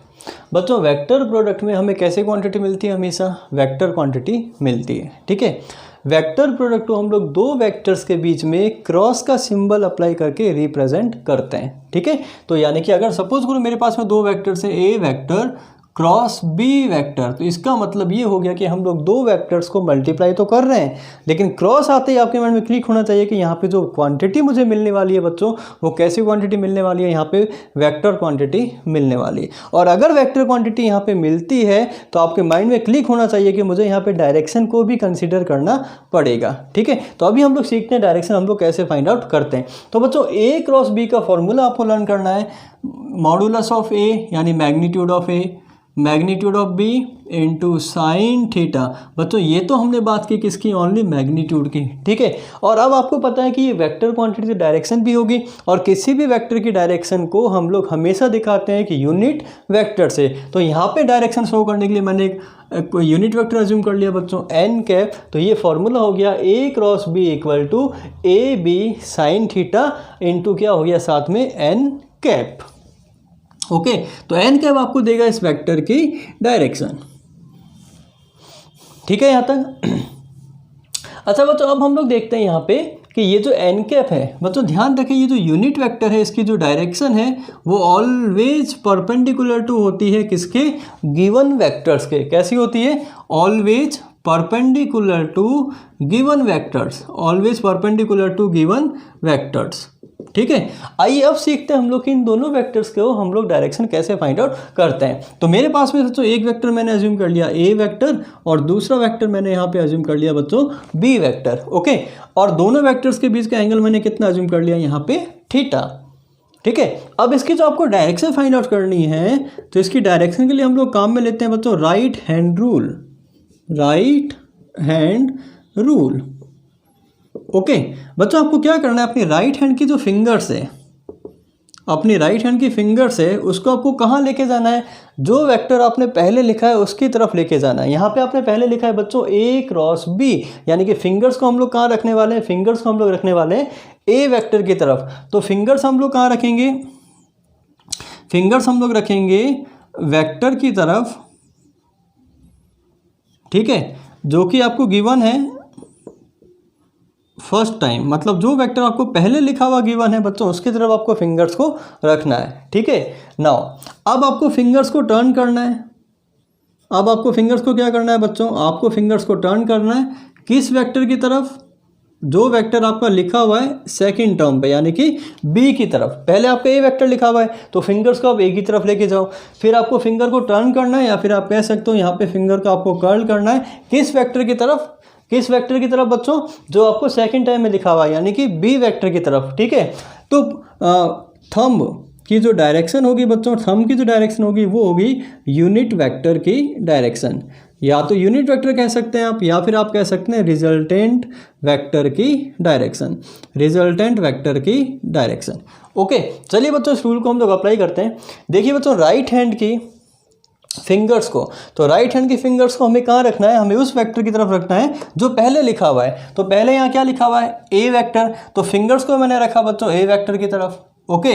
बच्चों वेक्टर प्रोडक्ट में हमें कैसे क्वांटिटी मिलती है, हमेशा वेक्टर क्वांटिटी मिलती है। ठीक है, वेक्टर प्रोडक्ट को हम लोग दो वेक्टर्स के बीच में क्रॉस का सिंबल अप्लाई करके रिप्रेजेंट करते हैं। ठीक है, तो यानी कि अगर सपोज करो मेरे पास में दो वेक्टर्स है, ए वेक्टर क्रॉस बी वेक्टर, तो इसका मतलब ये हो गया कि हम लोग दो वेक्टर्स को मल्टीप्लाई तो कर रहे हैं, लेकिन क्रॉस आते ही आपके माइंड में क्लिक होना चाहिए कि यहाँ पे जो क्वांटिटी मुझे मिलने वाली है बच्चों, वो कैसी क्वांटिटी मिलने वाली है, यहाँ पे वेक्टर क्वांटिटी मिलने वाली है। और अगर वेक्टर क्वांटिटी यहाँ पे मिलती है तो आपके माइंड में क्लिक होना चाहिए कि मुझे यहाँ पे डायरेक्शन को भी कंसिडर करना पड़ेगा। ठीक है, तो अभी हम लोग सीखते हैं डायरेक्शन हम लोग कैसे फाइंड आउट करते हैं। तो बच्चों ए क्रॉस बी का फॉर्मूला आपको लर्न करना है, मॉडुलस ऑफ ए यानी magnitude of A magnitude of B into sine theta. बच्चों ये तो हमने बात की किसकी, ओनली मैग्नीट्यूड की। ठीक है, और अब आपको पता है कि ये वेक्टर क्वांटिटी की डायरेक्शन भी होगी, और किसी भी वेक्टर की डायरेक्शन को हम लोग हमेशा दिखाते हैं कि यूनिट वेक्टर से। तो यहाँ पे डायरेक्शन शो करने के लिए मैंने एक यूनिट वेक्टर अज्यूम कर लिया बच्चों एन कैप। तो ये फॉर्मूला हो गया a cross B equal to a B sine theta into क्या हो गया साथ में एन कैप। ओके, तो एन कैप आपको देगा इस वेक्टर की डायरेक्शन। ठीक है यहाँ तक। अच्छा बच्चों अब हम लोग देखते हैं यहाँ पे कि ये जो एन कैप है, बच्चों ध्यान रखें ये जो यूनिट वेक्टर है इसकी जो डायरेक्शन है वो ऑलवेज परपेंडिकुलर टू होती है किसके, गिवन वेक्टर्स के। कैसी होती है, always perpendicular to given vectors, always perpendicular to given vectors. ठीक है, आइए अब सीखते हैं हम लोग कि इन दोनों वेक्टर्स को हम लोग डायरेक्शन कैसे फाइंड आउट करते हैं। तो मेरे पास में बच्चों एक वेक्टर मैंने अज्यूम कर लिया ए वेक्टर, और दूसरा वेक्टर मैंने यहाँ पे अज्यूम कर लिया बच्चों बी वेक्टर। ओके, और दोनों वेक्टर्स के बीच का एंगल मैंने कितना अज्यूम कर लिया यहाँ पे थीटा। ठीक है, अब इसकी जो आपको डायरेक्शन फाइंड आउट करनी है तो इसकी डायरेक्शन के लिए हम लोग काम में लेते हैं बच्चों right hand rule, right hand rule. Okay, बच्चों आपको क्या करना है, अपनी राइट हैंड की जो फिंगर्स है अपनी राइट हैंड की फिंगर से उसको आपको कहाँ लेके जाना है, जो वेक्टर आपने पहले लिखा है उसकी तरफ लेके जाना है। यहाँ पे आपने पहले लिखा है बच्चों A क्रॉस B, यानी कि फिंगर्स को हम लोग कहाँ रखने वाले हैं, फिंगर्स को हम लोग रखने वाले हैं A वेक्टर की तरफ। तो फिंगर्स हम लोग कहाँ रखेंगे, फिंगर्स हम लोग रखेंगे वेक्टर की तरफ, ठीक है, जो कि आपको गिवन है फर्स्ट टाइम, मतलब जो वेक्टर आपको पहले लिखा हुआ गिवन है बच्चों उसकी तरफ आपको फिंगर्स को रखना है, ठीक है। नाउ अब आपको फिंगर्स को टर्न करना है, अब आपको फिंगर्स को क्या करना है बच्चों, आपको फिंगर्स को टर्न करना है किस वेक्टर की तरफ, जो वेक्टर आपका लिखा हुआ है सेकंड टर्म पे, यानी कि बी की तरफ। पहले आपका ए वेक्टर लिखा हुआ है तो फिंगर्स को आप ए की तरफ लेके जाओ, फिर आपको फिंगर को टर्न करना है, या फिर आप कह सकते हो यहाँ पे फिंगर को आपको कर्ल करना है किस वेक्टर की तरफ, किस वेक्टर की तरफ बच्चों, जो आपको सेकंड टाइम में लिखा हुआ है, यानी कि बी वेक्टर की तरफ, ठीक है। तो थंब की जो डायरेक्शन होगी बच्चों, थंब की जो डायरेक्शन होगी वो होगी यूनिट वेक्टर की डायरेक्शन, या तो यूनिट वेक्टर कह सकते हैं आप, या फिर आप कह सकते हैं रिजल्टेंट वेक्टर की डायरेक्शन, रिजल्टेंट वेक्टर की डायरेक्शन। ओके, चलिए बच्चों इस रूल को हम लोग अप्लाई करते हैं। देखिए बच्चों राइट हैंड की फिंगर्स को, तो राइट हैंड की फिंगर्स को हमें कहाँ रखना है, हमें उस वेक्टर की तरफ रखना है जो पहले लिखा हुआ है। तो पहले यहाँ क्या लिखा हुआ है, ए वेक्टर, तो फिंगर्स को मैंने रखा बच्चों ए वेक्टर की तरफ। ओके,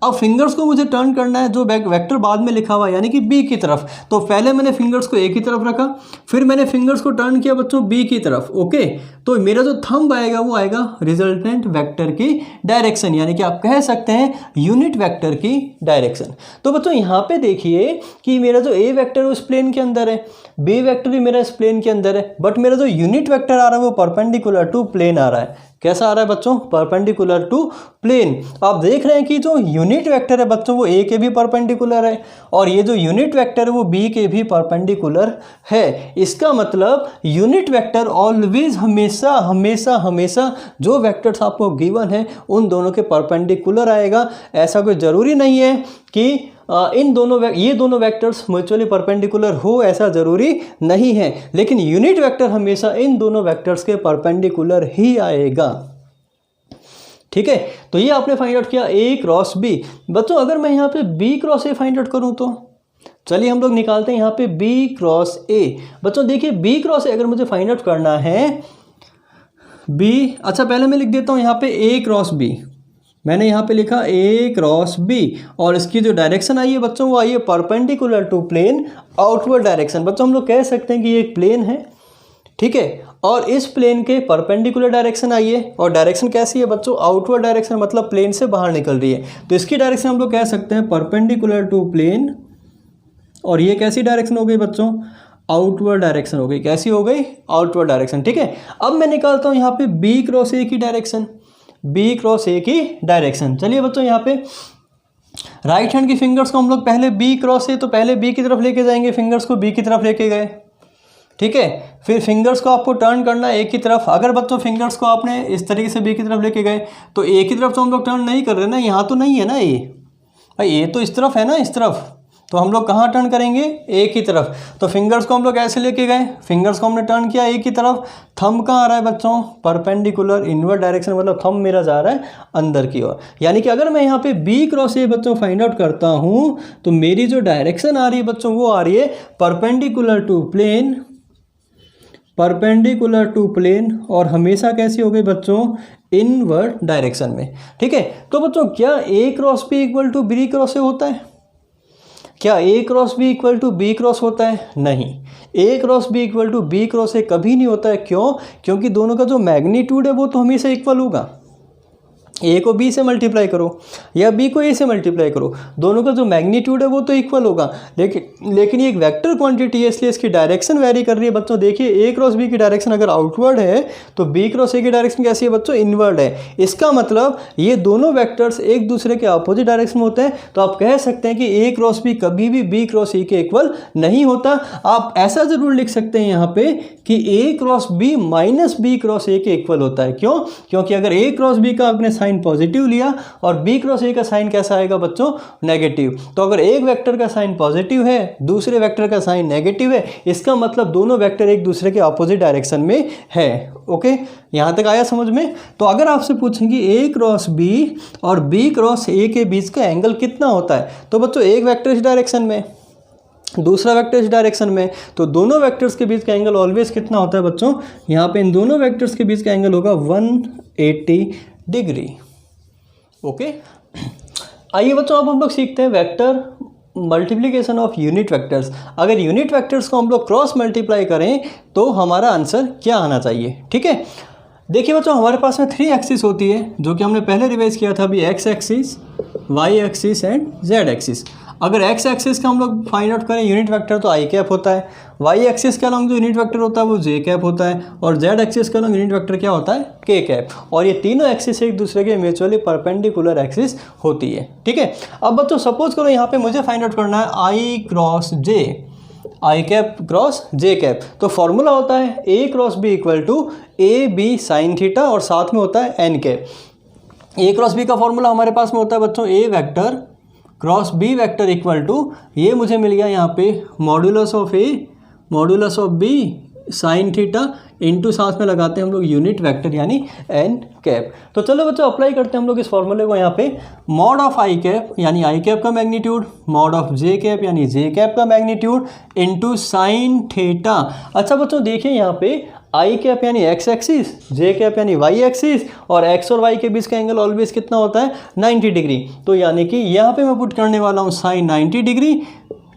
अब फिंगर्स को मुझे टर्न करना है जो वेक्टर बाद में लिखा हुआ है, यानी कि बी की तरफ। तो पहले मैंने फिंगर्स को ए की तरफ रखा, फिर मैंने फिंगर्स को टर्न किया बच्चों बी की तरफ। ओके, तो मेरा जो थंब आएगा वो आएगा रिजल्टेंट वेक्टर की डायरेक्शन, यानी कि आप कह सकते हैं यूनिट वेक्टर की डायरेक्शन। तो बच्चों यहाँ पे देखिए कि मेरा जो ए वेक्टर उस प्लेन के अंदर है, बी वेक्टर भी मेरा इस प्लेन के अंदर है, बट मेरा जो यूनिट वेक्टर आ रहा है वो परपेंडिकुलर टू प्लेन आ रहा है। कैसा आ रहा है बच्चों, परपेंडिकुलर टू प्लेन। आप देख रहे हैं कि जो यूनिट वेक्टर है बच्चों वो ए के भी परपेंडिकुलर है, और ये जो यूनिट वेक्टर है वो बी के भी परपेंडिकुलर है। इसका मतलब यूनिट वेक्टर ऑलवेज हमेशा हमेशा हमेशा जो वेक्टर्स आपको गिवन है उन दोनों के परपेंडिकुलर आएगा। ऐसा कोई ज़रूरी नहीं है कि ये दोनों वेक्टर्स म्यूचुअली परपेंडिकुलर हो, ऐसा ज़रूरी नहीं है, लेकिन यूनिट वेक्टर हमेशा इन दोनों वेक्टर्स के परपेंडिकुलर ही आएगा, ठीक है। तो ये आपने फाइंड आउट किया ए क्रॉस बी। बच्चों अगर मैं यहाँ पे B cross A find out करूँ तो चलिए हम लोग निकालते हैं यहाँ पे बी क्रॉस ए। बच्चों देखिए बी क्रॉस ए अगर मुझे फाइंड आउट करना है बी, अच्छा पहले मैं लिख देता हूँ यहाँ पे ए क्रॉस बी, मैंने यहाँ पे लिखा ए क्रॉस बी, और इसकी जो डायरेक्शन आई है बच्चों वो आई है perpendicular to plane outward direction. बच्चों हम लोग कह सकते हैं कि ये एक प्लेन है, ठीक है, और इस प्लेन के परपेंडिकुलर डायरेक्शन आई है, और डायरेक्शन कैसी है बच्चों, आउटवर्ड डायरेक्शन, मतलब प्लेन से बाहर निकल रही है। तो इसकी डायरेक्शन हम लोग कह सकते हैं परपेंडिकुलर टू प्लेन, और ये कैसी डायरेक्शन हो गई बच्चों, आउटवर्ड डायरेक्शन हो गई। कैसी हो गई, आउटवर्ड डायरेक्शन, ठीक है। अब मैं निकालता हूँ यहाँ पे बी क्रॉस ए की डायरेक्शन, बी क्रॉस ए की डायरेक्शन। चलिए बच्चों यहाँ पे राइट हैंड की फिंगर्स को हम लोग पहले बी क्रॉस ए, तो पहले बी की तरफ लेके जाएंगे, फिंगर्स को बी की तरफ लेके गए, ठीक है। फिर फिंगर्स को आपको टर्न करना है ए की तरफ। अगर बच्चों फिंगर्स को आपने इस तरीके से बी की तरफ लेके गए तो ए की तरफ तो हम लोग टर्न नहीं कर रहे ना, यहाँ तो नहीं है ना ए, भाई ए तो इस तरफ है ना, इस तरफ, तो हम लोग कहाँ टर्न करेंगे, ए की तरफ। तो फिंगर्स को हम लोग ऐसे लेके गए, फिंगर्स को हमने टर्न किया ए की तरफ। थंब कहाँ आ रहा है बच्चों, परपेंडिकुलर इनवर्ड डायरेक्शन, मतलब थंब मेरा जा रहा है अंदर की ओर। यानी कि अगर मैं यहाँ पे बी क्रॉस ए बच्चों फाइंड आउट करता हूँ तो मेरी जो डायरेक्शन आ रही है बच्चों वो आ रही है perpendicular to plane, perpendicular to plane, और हमेशा कैसी हो गई बच्चों, इनवर्ड डायरेक्शन में, ठीक है। तो बच्चों क्या a cross B equal to b cross a होता है, क्या a cross B equal to b cross होता है, नहीं, a cross B equal to b cross a कभी नहीं होता है। क्यों, क्योंकि दोनों का जो मैग्नीट्यूड है वो तो हमेशा इक्वल होगा। ए को बी से मल्टीप्लाई करो या बी को ए से मल्टीप्लाई करो, दोनों का जो मैग्नीट्यूड है वो तो इक्वल होगा। लेकिन ये एक वेक्टर क्वांटिटी है, इसलिए इसकी डायरेक्शन वेरी कर रही है बच्चों। देखिए ए क्रॉस बी की डायरेक्शन अगर आउटवर्ड है तो बी क्रॉस ए की डायरेक्शन कैसी है बच्चों, इनवर्ड है। इसका मतलब ये दोनों वेक्टर्स एक दूसरे के अपोजिट डायरेक्शन में होते हैं। तो आप कह सकते हैं कि ए क्रॉस बी कभी भी बी क्रॉस ए के इक्वल नहीं होता। आप ऐसा जरूर लिख सकते हैं यहाँ पे कि ए cross b minus b cross a के इक्वल होता है। क्यों, क्योंकि अगर ए क्रॉस बी का आपने साइन पॉजिटिव लिया और बी क्रॉस ए का साइन कैसा आएगा बच्चों, नेगेटिव। तो अगर एक वेक्टर का साइन पॉजिटिव है, दूसरे वेक्टर का साइन नेगेटिव है, इसका मतलब दोनों वेक्टर एक दूसरे के ऑपोजिट डायरेक्शन में है। ओके, यहाँ तक आया समझ में। तो अगर आपसे पूछेंगे ए क्रॉस बी और बी क्रॉस ए के बीच का एंगल कितना होता है, तो बच्चों एक वेक्टर इस डायरेक्शन में, दूसरा वेक्टर इस डायरेक्शन में, तो दोनों वेक्टर्स के बीच का एंगल ऑलवेज कितना होता है बच्चों, यहाँ पे इन दोनों वेक्टर्स के बीच का एंगल होगा 180 डिग्री। ओके, आइए बच्चों अब हम लोग सीखते हैं vector multiplication of unit vectors. अगर यूनिट वेक्टर्स को हम लोग क्रॉस मल्टीप्लाई करें तो हमारा आंसर क्या आना चाहिए। ठीक है, देखिए बच्चों हमारे पास में 3 एक्सिस होती है जो कि हमने पहले रिवाइज किया था अभी, X axis, Y axis and Z axis. अगर एक्स एक्सिस का हम लोग फाइंड आउट करें यूनिट वेक्टर तो आई कैप होता है, वाई एक्सिस के अलॉन्ग जो यूनिट वेक्टर होता है वो जे कैप होता है, और जेड एक्सिस के अलॉन्ग यूनिट वेक्टर क्या होता है, के कैप। और ये तीनों एक्सिस एक दूसरे के म्यूचुअली परपेंडिकुलर एक्सिस होती है। ठीक है, अब बच्चों सपोज करो यहाँ पे मुझे फाइंड आउट करना है i cross j, i cap cross j cap. तो फॉर्मूला होता है a cross B equal to a B sine theta और साथ में होता है n cap. A cross B का फॉर्मूला हमारे पास में होता है बच्चों a vector cross b vector equal to, ये मुझे मिल गया यहाँ पे modulus of a modulus of b sine theta into साथ में लगाते हैं हम लोग यूनिट वेक्टर यानी एन कैप। तो चलो बच्चों अप्लाई करते हैं हम लोग इस फॉर्मूले को यहाँ पे, मॉड ऑफ आई कैप यानी आई कैप का magnitude, mod of J cap यानी जे कैप का मैग्नीट्यूड इंटू साइन थीटा। अच्छा बच्चों देखिए यहाँ पे आई कैप यानी एक्स एक्सिस, जे कैप यानी वाई एक्सिस, और एक्स और वाई के बीच का एंगल ऑलवेज कितना होता है, 90 डिग्री। तो यानी कि यहाँ पे मैं पुट करने वाला हूँ साइन 90 डिग्री।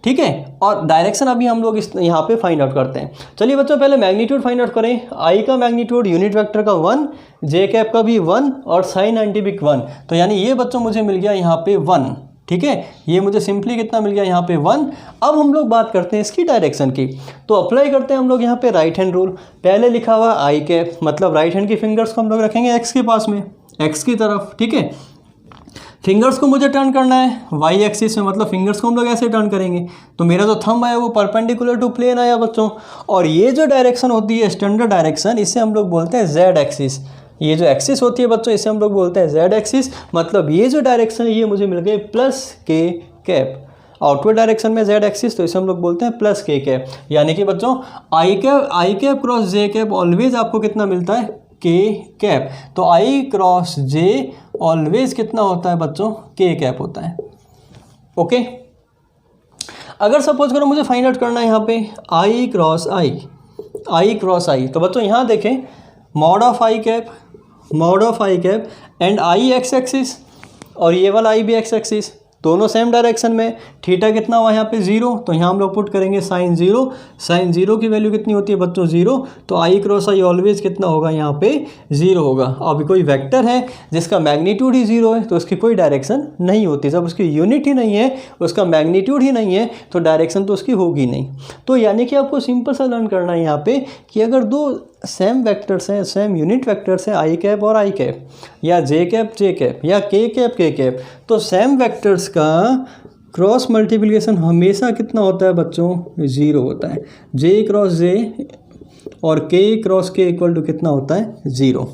ठीक है, और डायरेक्शन अभी हम लोग इस यहाँ पे फाइंड आउट करते हैं। चलिए बच्चों पहले मैग्नीट्यूड फाइंड आउट करें। आई का मैग्नीट्यूड यूनिट वेक्टर का 1, जे कैप का भी 1 और साइन 90 भी 1। तो यानी ये बच्चों मुझे मिल गया यहाँ पे 1। ठीक है, ये मुझे सिंपली कितना मिल गया यहाँ पे 1। अब हम लोग बात करते हैं इसकी डायरेक्शन की, तो अप्लाई करते हैं हम लोग यहाँ पे राइट हैंड रूल। पहले लिखा हुआ आई कैप, मतलब राइट हैंड की फिंगर्स को हम लोग रखेंगे एक्स के पास में, एक्स की तरफ। ठीक है, फिंगर्स को मुझे टर्न करना है वाई एक्सिस में, मतलब फिंगर्स को हम लोग ऐसे टर्न करेंगे। तो मेरा जो थंब आया वो परपेंडिकुलर टू प्लेन आया बच्चों, और ये जो डायरेक्शन होती है स्टैंडर्ड डायरेक्शन, इसे हम लोग बोलते हैं जेड एक्सिस। ये जो एक्सिस होती है बच्चों इसे हम लोग बोलते हैं जेड एक्सिस, मतलब ये जो डायरेक्शन है ये मुझे मिल गई प्लस के कैप। आउटवर्ड डायरेक्शन में जेड एक्सिस, तो इसे हम लोग बोलते हैं प्लस के कैप। यानी कि बच्चों i cap cross j cap always आपको कितना मिलता है, के कैप। तो आई क्रॉस जे ऑलवेज कितना होता है बच्चों, के कैप होता है। ओके, अगर सपोज करो मुझे फाइंड आउट करना है यहाँ पे आई क्रॉस आई, आई क्रॉस आई, तो बच्चों यहाँ देखें mod of i cap and I x axis और ये वाला आई भी एक्स एक्सिस, दोनों सेम डायरेक्शन में। थीटा कितना हुआ यहाँ पे 0, तो यहाँ हम लोग पुट करेंगे साइन 0। साइन 0 की वैल्यू कितनी होती है बच्चों 0, तो आई क्रॉस आई ऑलवेज कितना होगा यहाँ पे 0 होगा। अब कोई वेक्टर है जिसका मैग्नीट्यूड ही 0 है तो उसकी कोई डायरेक्शन नहीं होती। जब उसकी यूनिट ही नहीं है, उसका मैग्नीट्यूड ही नहीं है, तो डायरेक्शन तो उसकी होगी नहीं। तो यानी कि आपको सिंपल सा लर्न करना है यहाँ पे कि अगर दो सेम वेक्टर्स हैं, सेम यूनिट वेक्टर्स हैं, आई कैप और आई कैप, या जे कैप या के कैप, तो सेम वेक्टर्स का क्रॉस मल्टीप्लिकेशन हमेशा कितना होता है बच्चों, 0 होता है। जे क्रॉस जे और के क्रॉस के इक्वल टू कितना होता है, 0।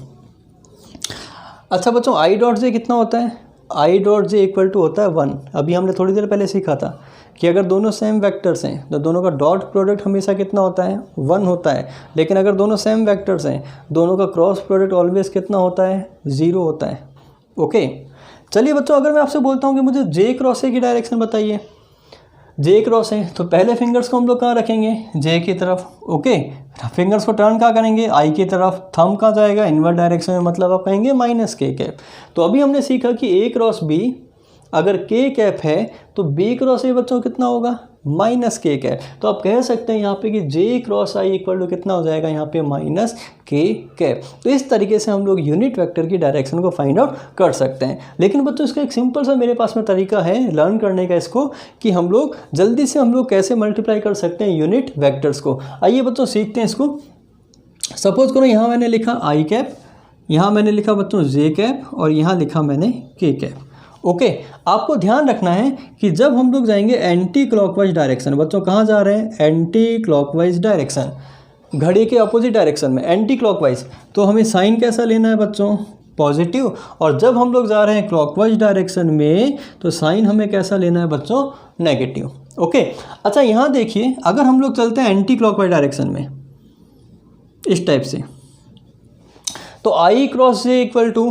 अच्छा बच्चों आई डॉट जे कितना होता है, I dot J equal to होता है 1। अभी हमने थोड़ी देर पहले सीखा था कि अगर दोनों सेम वेक्टर्स हैं तो दोनों का डॉट प्रोडक्ट हमेशा कितना होता है, 1 होता है। लेकिन अगर दोनों सेम वेक्टर्स हैं, दोनों का क्रॉस प्रोडक्ट ऑलवेज कितना होता है, 0 होता है। ओके, चलिए बच्चों अगर मैं आपसे बोलता हूँ कि मुझे जे क्रॉस ए की डायरेक्शन बताइए, जे क्रॉस ए, तो पहले फिंगर्स को हम लोग कहाँ रखेंगे, जे की तरफ। ओके, फिंगर्स को टर्न कहाँ करेंगे, आई की तरफ। थंब कहाँ जाएगा, इनवर्ट डायरेक्शन में, मतलब आप कहेंगे माइनस के कैप। तो अभी हमने सीखा कि ए क्रॉस बी अगर के कैप है तो बी क्रॉस ए बच्चों कितना होगा, माइनस के कैप। तो आप कह सकते हैं यहाँ पे कि जे क्रॉस आई इक्वल टू कितना हो जाएगा यहाँ पे, माइनस के कैप। तो इस तरीके से हम लोग यूनिट वेक्टर की डायरेक्शन को फाइंड आउट कर सकते हैं। लेकिन बच्चों इसका एक सिंपल सा मेरे पास में तरीका है लर्न करने का इसको, कि हम लोग जल्दी से हम लोग कैसे मल्टीप्लाई कर सकते हैं यूनिट वेक्टर्स को। आइए बच्चों सीखते हैं इसको। सपोज करो यहाँ मैंने लिखा आई कैप, यहाँ मैंने लिखा बच्चों जे कैप, और यहाँ लिखा मैंने के कैप। ओके, आपको ध्यान रखना है कि जब हम लोग जाएंगे एंटी क्लॉकवाइज डायरेक्शन, बच्चों कहाँ जा रहे हैं, एंटी क्लॉकवाइज डायरेक्शन, घड़ी के अपोजिट डायरेक्शन में एंटी क्लॉकवाइज, तो हमें साइन कैसा लेना है बच्चों, पॉजिटिव, और जब हम लोग जा रहे हैं क्लॉकवाइज डायरेक्शन में तो साइन हमें कैसा लेना है बच्चों, नेगेटिव। ओके, अच्छा यहाँ देखिए, अगर हम लोग चलते हैं एंटी क्लॉकवाइज डायरेक्शन में इस टाइप से, तो आई क्रॉस जे इक्वल टू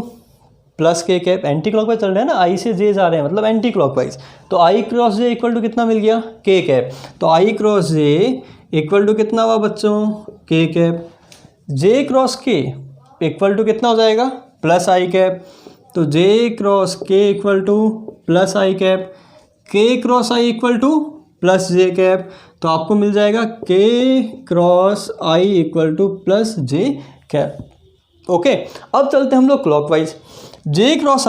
प्लस के कैप, एंटी क्लॉकवाइज चल रहे हैं ना, आई से जे जा रहे हैं मतलब एंटी क्लॉकवाइज, तो आई क्रॉस जे इक्वल टू कितना मिल गया, के कैप। तो आई क्रॉस जे इक्वल टू कितना हुआ बच्चों, के कैप। जे क्रॉस के इक्वल टू कितना हो जाएगा, प्लस आई कैप। तो जे क्रॉस के इक्वल टू प्लस आई कैप, के cross I equal two plus J cap. तो आपको मिल जाएगा के cross I equal two plus J cap. Okay, अब चलते हैं हम लोग क्लॉकवाइज। जे क्रॉस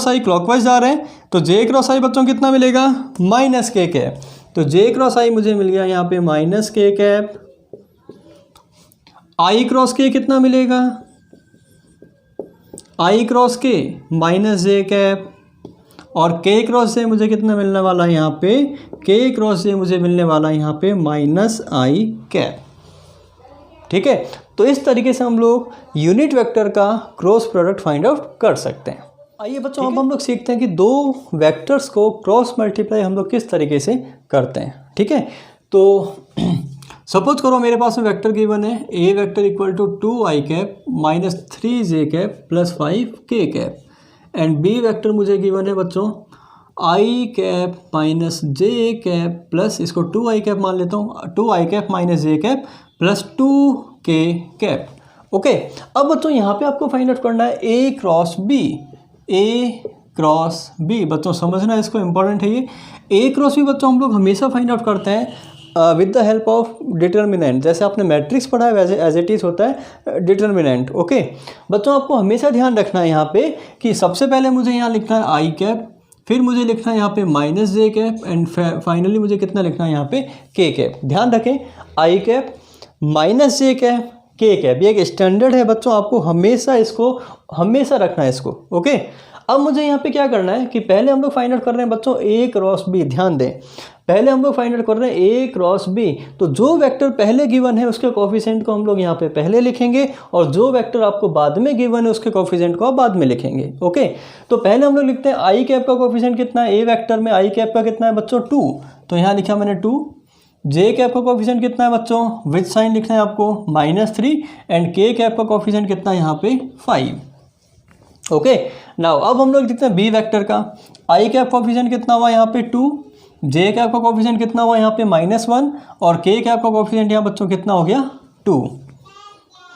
आई क्लॉकवाइज जा रहे हैं, तो जे क्रॉस आई बच्चों कितना मिलेगा, माइनस के कैप। तो जे क्रॉस आई मुझे मिल गया यहाँ पे माइनस के कैप। आई क्रॉस के कितना मिलेगा, आई क्रॉस के माइनस जे कैप, और के क्रॉस से मुझे कितना मिलने वाला है यहाँ पे, के क्रॉस से मुझे मिलने वाला है यहाँ पे माइनस आई कैप। ठीक है, तो इस तरीके से हम लोग यूनिट वेक्टर का क्रॉस प्रोडक्ट फाइंड आउट कर सकते हैं। आइए बच्चों, अब हम लोग सीखते हैं कि दो वेक्टर्स को क्रॉस मल्टीप्लाई हम लोग किस तरीके से करते हैं। ठीक है, तो सपोज करो मेरे पास में वेक्टर गिवन है, ए vector equal to 2i cap minus 3j cap plus 5k cap, and B vector मुझे गिवन है बच्चों i cap minus j cap plus, इसको 2i कैप मान लेता हूँ, 2i cap minus j cap plus 2k cap. Okay, अब बच्चों यहाँ पे आपको फाइंड आउट करना है a क्रॉस b। बच्चों समझना इसको, इंपॉर्टेंट है ये। a क्रॉस b बच्चों हम लोग हमेशा फाइंड आउट करते हैं with the help of determinant. जैसे आपने मैट्रिक्स पढ़ा है वैसे एज इट इज़ होता है डिटर्मिनेंट। ओके बच्चों, आपको हमेशा ध्यान रखना है यहाँ पे कि सबसे पहले मुझे यहाँ लिखना है आई कैप, फिर मुझे लिखना है यहाँ पे minus J cap, and finally मुझे कितना लिखना है यहाँ पे के कैप। ध्यान रखें, आई कैप माइनस जे कैप के कैप, ये एक स्टैंडर्ड है बच्चों, आपको हमेशा रखना है इसको। ओके, अब मुझे यहाँ पे क्या करना है कि पहले हम लोग फाइंड आउट कर रहे हैं बच्चों ए क्रॉस बी। ध्यान दें, पहले हम लोग फाइंड आउट कर रहे हैं ए क्रॉस बी, तो जो वेक्टर पहले गिवन है उसके कोफिशिएंट को हम लोग यहाँ पे पहले लिखेंगे, और जो वेक्टर आपको बाद में गिवन है उसके कोफिशिएंट को आप बाद में लिखेंगे। ओके, तो पहले हम लोग लिखते हैं आई कैप का कोफिशिएंट कितना है, ए वेक्टर में आई कैप का कितना है बच्चों 2, तो यहाँ लिखा मैंने 2। जे कैप का कोफिशिएंट कितना है बच्चों, विद साइन लिखना है आपको -3, एंड के कैप का कोफिशिएंट कितना है यहाँ पे 5। ओके, नाउ अब हम लोग देखते हैं बी वेक्टर का। आई कैप कोफिशिएंट कितना हुआ यहाँ पे 2, जे कैप का कोफिशिएंट कितना हुआ यहाँ पे -1, और के कैप का कोफिशिएंट यहाँ बच्चों कितना हो गया 2।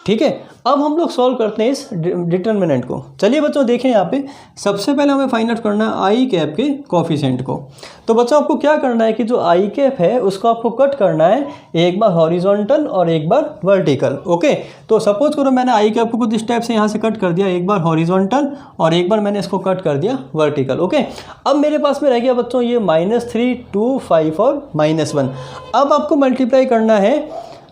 ठीक है, अब हम लोग सॉल्व करते हैं इस डिटर्मिनेंट को। चलिए बच्चों देखें, यहाँ पे सबसे पहले हमें फाइंड आउट करना है आई कैप के कोफिशिएंट को। तो बच्चों आपको क्या करना है कि जो आई कैप है उसको आपको कट करना है, एक बार हॉरिजॉन्टल और एक बार वर्टिकल। ओके, तो सपोज करो मैंने आई कैप को कुछ इस टाइप से यहाँ से कट कर दिया, एक बार हॉरिजॉन्टल और एक बार मैंने इसको कट कर दिया वर्टिकल। ओके, अब मेरे पास में रह गया बच्चों ये -3, 2, 5 और -1। अब आपको मल्टीप्लाई करना है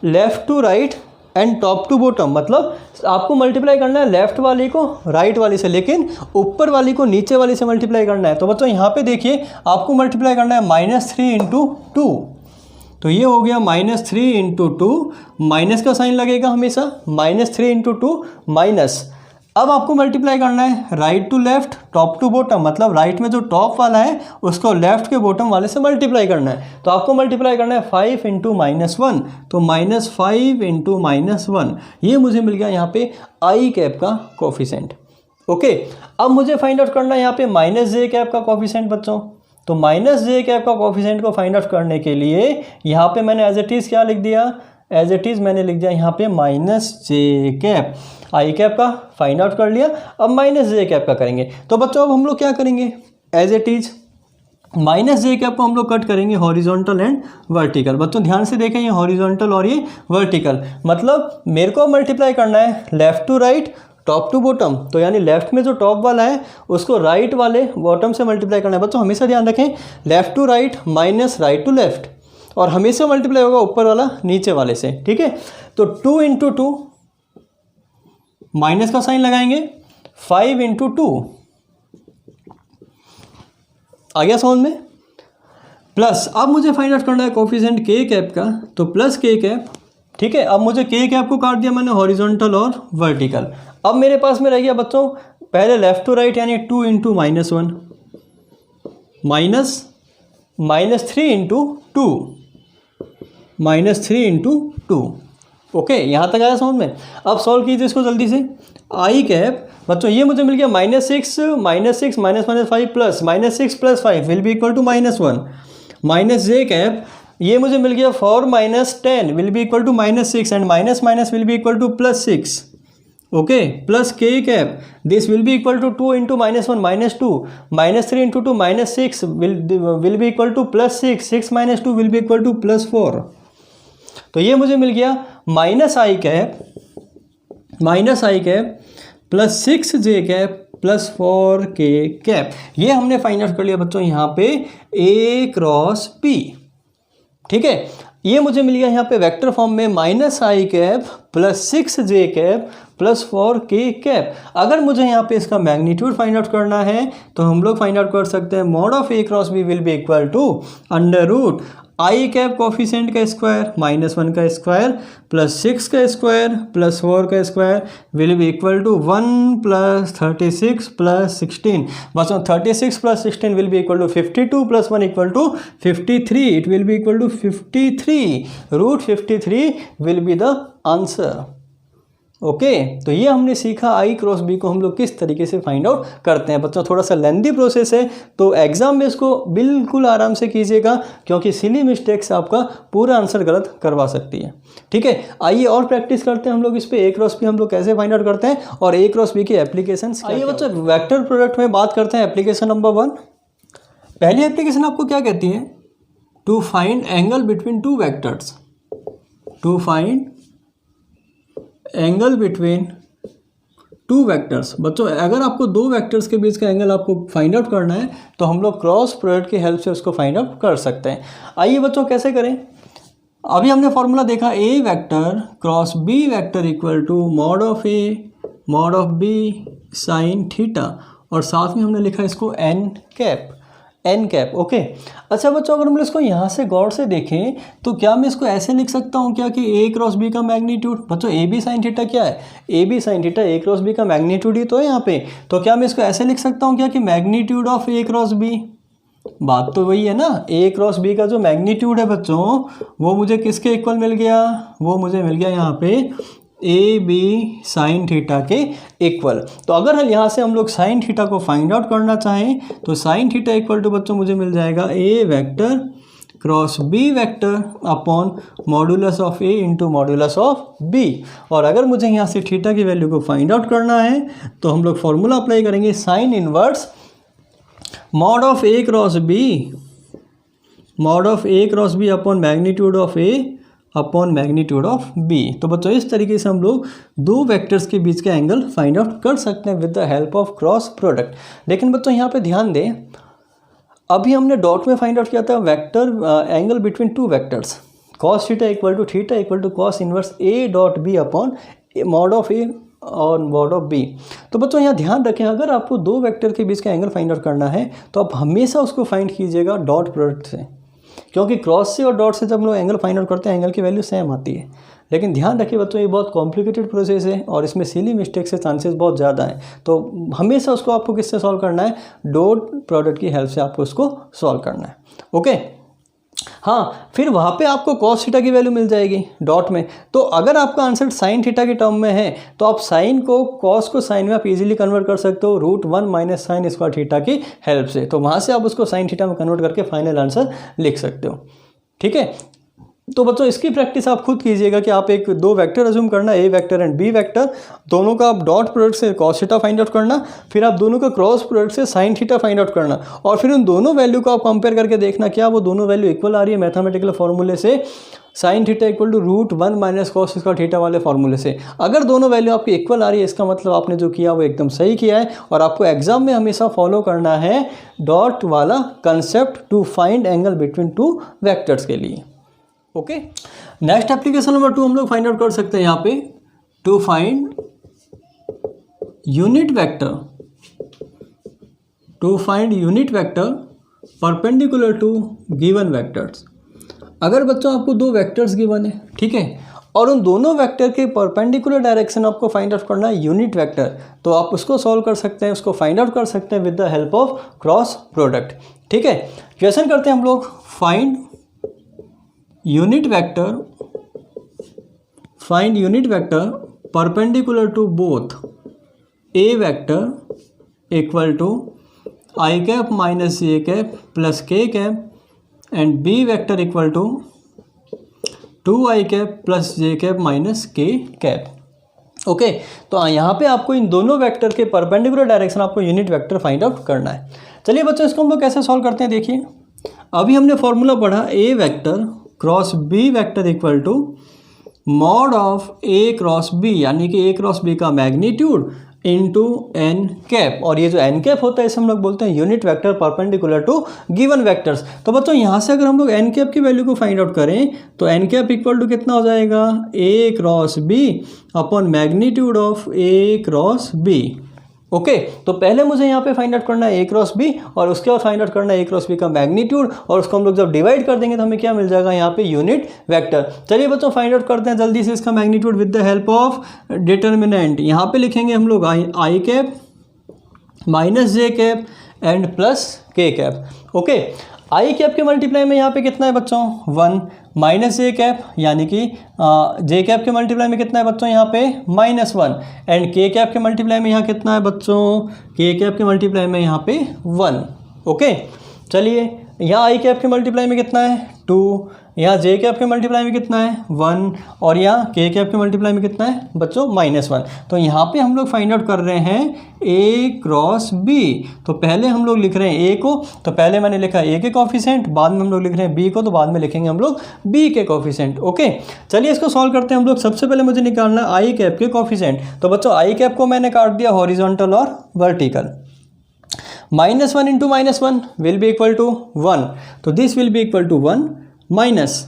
left to right and top to bottom, मतलब आपको मल्टीप्लाई करना है लेफ्ट वाली को राइट वाली से, लेकिन ऊपर वाली को नीचे वाली से मल्टीप्लाई करना है। तो बच्चों यहाँ पे देखिए आपको मल्टीप्लाई करना है -3 × 2, तो ये हो गया -3 × 2, माइनस का साइन लगेगा हमेशा, -3 × 2 माइनस। अब आपको मल्टीप्लाई करना है right to left top to bottom, मतलब राइट में जो टॉप वाला है उसको लेफ्ट के बॉटम वाले से मल्टीप्लाई करना है। तो आपको मल्टीप्लाई करना है 5 × -1, तो -5 × -1, ये मुझे मिल गया यहाँ पे आई कैप का कोफिशिएंट। ओके, अब मुझे फाइंड आउट करना है यहाँ पे -j कैप का कोफिशिएंट बच्चों। तो -j कैप का कोफिशिएंट को फाइंड आउट करने के लिए यहाँ पे मैंने एज इट इज़ क्या लिख दिया, एज इट इज़ मैंने लिख दिया यहाँ पे -j कैप। आई कैप का फाइंड आउट कर लिया, अब -j कैप का करेंगे। तो बच्चों अब हम लोग क्या करेंगे, as it is -j cap को हम लोग कट करेंगे हॉरिजॉन्टल एंड वर्टिकल। बच्चों ध्यान से देखें, ये हॉरिजॉन्टल और ये वर्टिकल, मतलब मेरे को मल्टीप्लाई करना है left to right top to bottom, तो यानी लेफ्ट में जो टॉप वाला है उसको राइट वाले बॉटम से मल्टीप्लाई करना है। बच्चों हमेशा ध्यान रखें, left to right minus right to left, और हमेशा मल्टीप्लाई होगा ऊपर वाला नीचे वाले से। ठीक है, तो 2 × 2 माइनस का साइन लगाएंगे, 5 × 2 आ गया समझ में, प्लस अब मुझे फाइंड आउट करना है कोफिशिएंट के कैप का, तो प्लस के कैप। ठीक है, अब मुझे के कैप को काट दिया मैंने हॉरिजॉन्टल और वर्टिकल। अब मेरे पास में रह गया बच्चों पहले लेफ्ट टू राइट यानी 2 इंटू -1 -3 इंटू 2 -3 इंटू 2। ओके, यहाँ तक आया समझ में। अब सॉल्व कीजिए इसको जल्दी से। आई कैप बच्चों ये मुझे मिल गया -6 -5 plus -6 + 5 will be equal to -1 minus J cap ये मुझे मिल गया 4 - 10 will be equal to -6 and minus will be equal to +6। Okay, plus के cap this will be equal to 2 into -1 -2 -3 into 2 -6 will be equal to +6 6 - 2 will be equal to +4। तो ये मुझे मिल गया -i cap plus 6 J cap plus 4 k cap. ये हमने find out कर लिया बच्चों यहाँ पे A क्रॉस P। ठीक है, ये मुझे मिल गया यहाँ पे वेक्टर फॉर्म में -i cap plus 6 J cap plus 4 k cap. अगर मुझे यहाँ पे इसका मैग्नीट्यूड फाइंड आउट करना है तो हम लोग फाइंड आउट कर सकते हैं mod of A cross B will be equal to under root i cap coefficient का स्क्वायर -1 का स्क्वायर प्लस 6 का स्क्वायर प्लस 4 का square will be equal to 1 + 36 + 16। बस 36 + 16 will be equal to 52 + 1 equal to 53। It will be equal to 53 √53 will be the answer. Okay, तो ये हमने सीखा आई cross B को हम लोग किस तरीके से फाइंड आउट करते हैं। बच्चों थोड़ा सा लेंदी प्रोसेस है तो एग्जाम में इसको बिल्कुल आराम से कीजिएगा क्योंकि सिली मिस्टेक्स आपका पूरा आंसर गलत करवा सकती है। ठीक है, आइए और प्रैक्टिस करते हैं हम लोग इस पे ए क्रॉस बी हम लोग कैसे फाइंड आउट करते हैं और ए क्रॉस बी की एप्लीकेशन। आइए बच्चों वेक्टर प्रोडक्ट में बात करते हैं। एप्लीकेशन नंबर 1, पहली एप्लीकेशन आपको क्या कहती है? To find angle between two vectors. To find angle between two vectors. बच्चों अगर आपको दो वेक्टर्स के बीच का एंगल आपको फाइंड आउट करना है तो हम लोग क्रॉस प्रोडक्ट की हेल्प से उसको फाइंड आउट कर सकते हैं। आइए बच्चों कैसे करें? अभी हमने फॉर्मूला देखा a vector cross b vector equal to mod of A mod of b sine theta और साथ में हमने लिखा इसको एन कैप। ओके, अच्छा बच्चों अगर हम इसको यहाँ से गौर से देखें तो क्या मैं इसको ऐसे लिख सकता हूँ क्या कि ए क्रॉस बी का मैग्नीट्यूड? बच्चों ए बी साइन थीटा क्या है? A B sine theta A cross B का मैग्नीट्यूड ही तो है यहाँ पे। तो क्या मैं इसको ऐसे लिख सकता हूँ क्या कि magnitude of A cross B? बात तो वही है ना, ए क्रॉस बी का जो मैग्नीट्यूड है बच्चों वो मुझे किसके इक्वल मिल गया? वो मुझे मिल गया यहाँ पे ए बी साइन थीटा के इक्वल। तो अगर यहाँ से हम लोग साइन थीटा को फाइंड आउट करना चाहें तो साइन थीटा इक्वल टू बच्चों मुझे मिल जाएगा ए vector cross b vector upon modulus of a into modulus of b. और अगर मुझे यहाँ से थीटा की वैल्यू को फाइंड आउट करना है तो हम लोग फॉर्मूला अप्लाई करेंगे sine inverse mod of A cross B upon magnitude of A upon magnitude of B. तो बच्चों इस तरीके से हम लोग दो वेक्टर्स के बीच का एंगल फाइंड आउट कर सकते हैं with the help of cross product. लेकिन बच्चों यहाँ पे ध्यान दें, अभी हमने डॉट में फाइंड आउट किया था vector angle between two vectors cos theta equal to cos inverse A dot B upon mod of a और मॉड ऑफ बी। तो बच्चों यहाँ ध्यान रखें, अगर आपको दो वेक्टर के बीच का एंगल फाइंड आउट करना है तो आप हमेशा उसको फाइंड कीजिएगा डॉट प्रोडक्ट से, क्योंकि क्रॉस से और डॉट से जब हम लोग एंगल फाइंड आउट करते हैं एंगल की वैल्यू सेम आती है। लेकिन ध्यान रखिए बच्चों ये बहुत कॉम्प्लिकेटेड प्रोसेस है और इसमें सिली मिस्टेक से चांसेस बहुत ज़्यादा हैं। तो हमेशा उसको आपको किससे सॉल्व करना है? डॉट प्रोडक्ट की हेल्प से आपको उसको सॉल्व करना है। ओके, हाँ, फिर वहाँ पे आपको कॉस थीटा की वैल्यू मिल जाएगी डॉट में। तो अगर आपका आंसर साइन थीटा के टर्म में है तो आप साइन को कॉस को साइन में आप इजीली कन्वर्ट कर सकते हो √1 माइनस साइन स्क्वायर थीटा की हेल्प से। तो वहाँ से आप उसको साइन थीटा में कन्वर्ट करके फाइनल आंसर लिख सकते हो। ठीक है, तो बच्चों इसकी प्रैक्टिस आप खुद कीजिएगा कि आप एक दो वेक्टर अज्यूम करना, ए वेक्टर एंड बी वेक्टर, दोनों का आप डॉट प्रोडक्ट से कॉस थीटा फाइंड आउट करना, फिर आप दोनों का क्रॉस प्रोडक्ट से साइन थीटा फाइंड आउट करना और फिर उन दोनों वैल्यू को आप कंपेयर करके देखना क्या वो दोनों वैल्यू इक्वल आ रही है मैथमेटिकल फॉर्मूले से, sine theta equal to √1 minus cos square theta वाले फॉर्मूले से। अगर दोनों वैल्यू आपकी इक्वल आ रही है इसका मतलब आपने जो किया वो एकदम सही किया है और आपको एग्जाम में हमेशा फॉलो करना है डॉट वाला concept to find angle between two vectors के लिए। ओके, नेक्स्ट एप्लीकेशन नंबर 2 हम लोग फाइंड आउट कर सकते हैं यहाँ पे to find unit vector perpendicular to given vectors. अगर बच्चों आपको दो वेक्टर्स गिवन है, ठीक है, और उन दोनों वेक्टर के परपेंडिकुलर डायरेक्शन आपको फाइंड आउट करना है यूनिट वेक्टर, तो आप उसको सॉल्व कर सकते हैं, उसको फाइंड आउट कर सकते हैं with the help of cross product. ठीक है, क्वेश्चन करते हैं हम लोग, find unit vector perpendicular to both a vector equal to i cap minus J cap plus के cap and B vector equal to 2i cap plus J cap minus के cap. Okay, तो यहाँ पे आपको इन दोनों वेक्टर के perpendicular direction आपको यूनिट वेक्टर फाइंड आउट करना है। चलिए बच्चों, इसको हम लोग कैसे सॉल्व करते हैं, देखिए अभी हमने फॉर्मूला पढ़ा a vector cross b vector equal to mod of A cross b, यानी कि ए क्रॉस बी का मैग्नीट्यूड इंटू एन कैप, और ये जो एन कैप होता है इसे हम लोग बोलते हैं unit vector perpendicular to given vectors. तो बच्चों यहाँ से अगर हम लोग एन कैप की वैल्यू को फाइंड आउट करें तो एन कैप इक्वल टू कितना हो जाएगा, a cross B upon magnitude of A cross B. Okay, तो पहले मुझे यहाँ पे फाइंड आउट करना है ए क्रॉस बी और उसके बाद फाइंड आउट करना है ए क्रॉस बी का मैग्नीट्यूड, और उसको हम लोग जब डिवाइड कर देंगे तो हमें क्या मिल जाएगा यहाँ पे यूनिट वेक्टर। चलिए बच्चों फाइंड आउट करते हैं जल्दी से इसका magnitude with the help of determinant. यहाँ पे लिखेंगे हम लोग i cap minus J cap and plus के कैप। ओके, आई कैप के मल्टीप्लाई में यहाँ पे कितना है बच्चों 1, माइनस जे कैप यानी कि जे कैप के मल्टीप्लाई में कितना है बच्चों यहाँ पे -1, एंड के कैप के मल्टीप्लाई में यहाँ कितना है बच्चों, के कैप के मल्टीप्लाई में यहाँ पे 1। ओके, चलिए यहाँ आई कैप के मल्टीप्लाई में कितना है 2, यहाँ जे कैप के मल्टीप्लाई में कितना है 1, और यहाँ के कैप के मल्टीप्लाई में कितना है बच्चों -1। तो यहाँ पे हम लोग फाइंड आउट कर रहे हैं ए क्रॉस बी। तो पहले हम लोग लिख रहे हैं ए को, तो पहले मैंने लिखा ए के कोफिशिएंट, बाद में हम लोग लिख रहे हैं बी को, तो बाद में लिखेंगे हम लोग बी के कोफिशिएंट। ओके, चलिए इसको सॉल्व करते हैं हम लोग। सबसे पहले मुझे निकालना है आई कैप के कोफिशिएंट। तो बच्चों आई कैप को मैंने काट दिया हॉरिजॉन्टल और vertical. -1 into -1 will be equal to 1, तो this will be equal to 1 minus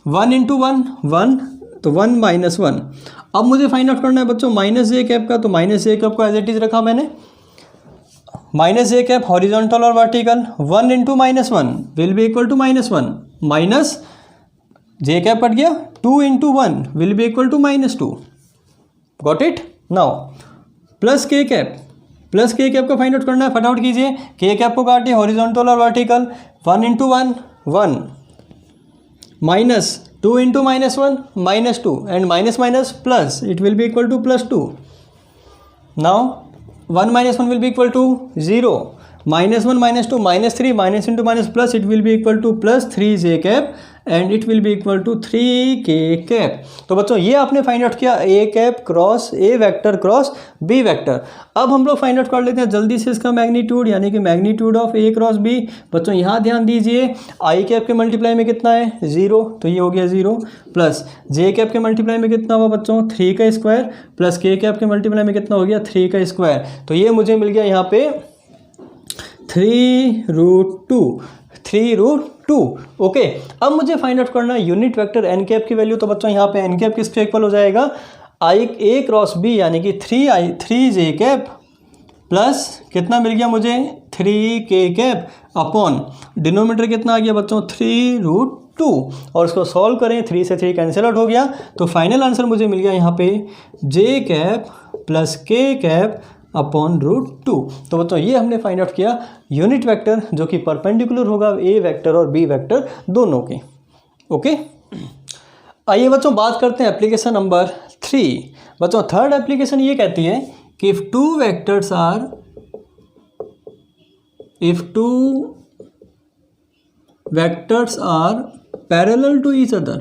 1 into 1 1, तो 1 माइनस 1। अब मुझे फाइंड आउट करना है बच्चों माइनस जे कैप का, तो माइनस जे कैप को एज इट इज रखा मैंने, माइनस जे कैप हॉरिजॉन्टल और vertical. 1 into -1 will be equal to -1 minus J cap cut गया, 2 into 1 will be equal to -2। Got it. Now plus के कैप, प्लस के cap को फाइंड आउट करना है, फटाफट कीजिए। के कैप को काटिए हॉरिजॉन्टल और vertical, 1 into 1 1 minus 2 into -1 -2, and minus minus plus, it will be equal to +2। Now 1 - 1 will be equal to 0, -1 -2 -3, minus into minus plus, it will be equal to +3 J cap and it will be equal to 3 K cap. तो बच्चों ये आपने find out किया a cap cross a vector cross b vector. अब हम लोग find out कर लेते हैं जल्दी से इसका मैग्नीट्यूड, यानी कि magnitude of A cross B. बच्चों यहाँ ध्यान दीजिए, आई कैप के मल्टीप्लाई में कितना है 0, तो ये हो गया 0, प्लस जे कैप के मल्टीप्लाई में कितना हुआ बच्चों 3 का स्क्वायर, प्लस के कैप के मल्टीप्लाई में कितना हो गया 3 का स्क्वायर। तो ये मुझे मिल गया यहाँ पे 3√2। ओके, अब मुझे फाइंड आउट करना है यूनिट वेक्टर एन कैप की वैल्यू। तो बच्चों यहाँ पे एन कैप किसके इक्वल हो जाएगा, आई ए क्रॉस बी, यानी कि 3 जे कैप प्लस कितना मिल गया मुझे 3 के कैप अपॉन डिनोमीटर कितना आ गया बच्चों 3√2, और उसको सॉल्व करें, 3 से 3 कैंसिल आउट हो गया। तो फाइनल आंसर मुझे मिल गया यहाँ पे जे कैप प्लस के कैप अपॉन √2। तो बच्चों ये हमने फाइंड आउट किया यूनिट वेक्टर जो कि परपेंडिकुलर होगा ए वेक्टर और बी वेक्टर दोनों के। ओके, आइए बच्चों बात करते हैं एप्लीकेशन नंबर 3। बच्चों थर्ड एप्लीकेशन ये कहती है कि if two vectors are parallel to each other,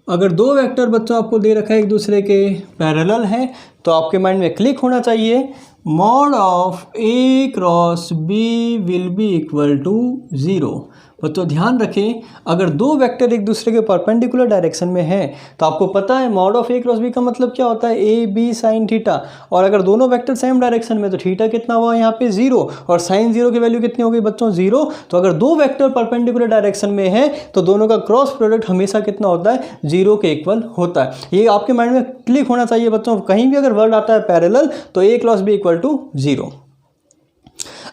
अगर दो वेक्टर बच्चों आपको दे रखा है एक दूसरे के पैरेलल है, तो आपके माइंड में क्लिक होना चाहिए mod of A cross B will be equal to 0। बच्चों ध्यान रखें, अगर दो वेक्टर एक दूसरे के परपेंडिकुलर डायरेक्शन में है तो आपको पता है mod of A cross B का मतलब क्या होता है ए बी साइन थीटा, और अगर दोनों वेक्टर सेम डायरेक्शन में तो थीटा कितना हुआ यहाँ पे 0, और साइन 0 की वैल्यू कितनी हो गई बच्चों 0। तो अगर दो वेक्टर परपेंडिकुलर डायरेक्शन में है तो दोनों का क्रॉस प्रोडक्ट हमेशा कितना होता है 0 के इक्वल होता है। ये आपके माइंड में क्लिक होना चाहिए बच्चों, कहीं भी अगर वर्ड आता है पैरेलल तो A cross B equal to 0।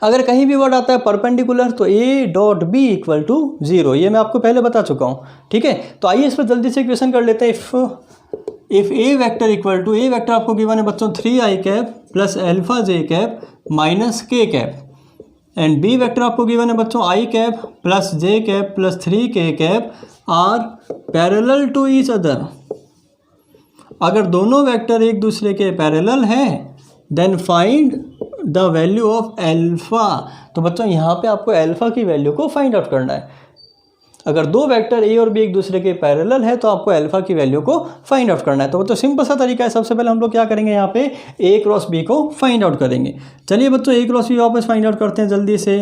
अगर कहीं भी वर्ड आता है परपेंडिकुलर तो A dot B equal to 0, ये मैं आपको पहले बता चुका हूँ, ठीक है। तो आइए इस पर जल्दी से इक्वेशन कर लेते हैं। If A vector equal to, A vector आपको गिवन है बच्चों 3i cap plus alpha J cap minus के कैप, एंड बी वेक्टर आपको गिवन है बच्चों i cap plus J cap plus 3k cap are parallel to each other. अगर दोनों vector एक दूसरे के पैरेलल हैं then find the value of alpha. तो बच्चों यहाँ पे आपको एल्फा की वैल्यू को फाइंड आउट करना है। अगर दो वेक्टर ए और बी एक दूसरे के पैरेलल है तो आपको एल्फा की वैल्यू को फाइंड आउट करना है। तो बच्चों सिंपल सा तरीका है, सबसे पहले हम लोग क्या करेंगे, यहाँ पे ए क्रॉस बी को फाइंड आउट करेंगे। चलिए बच्चों ए क्रॉस बी वापस फाइंड आउट करते हैं जल्दी से।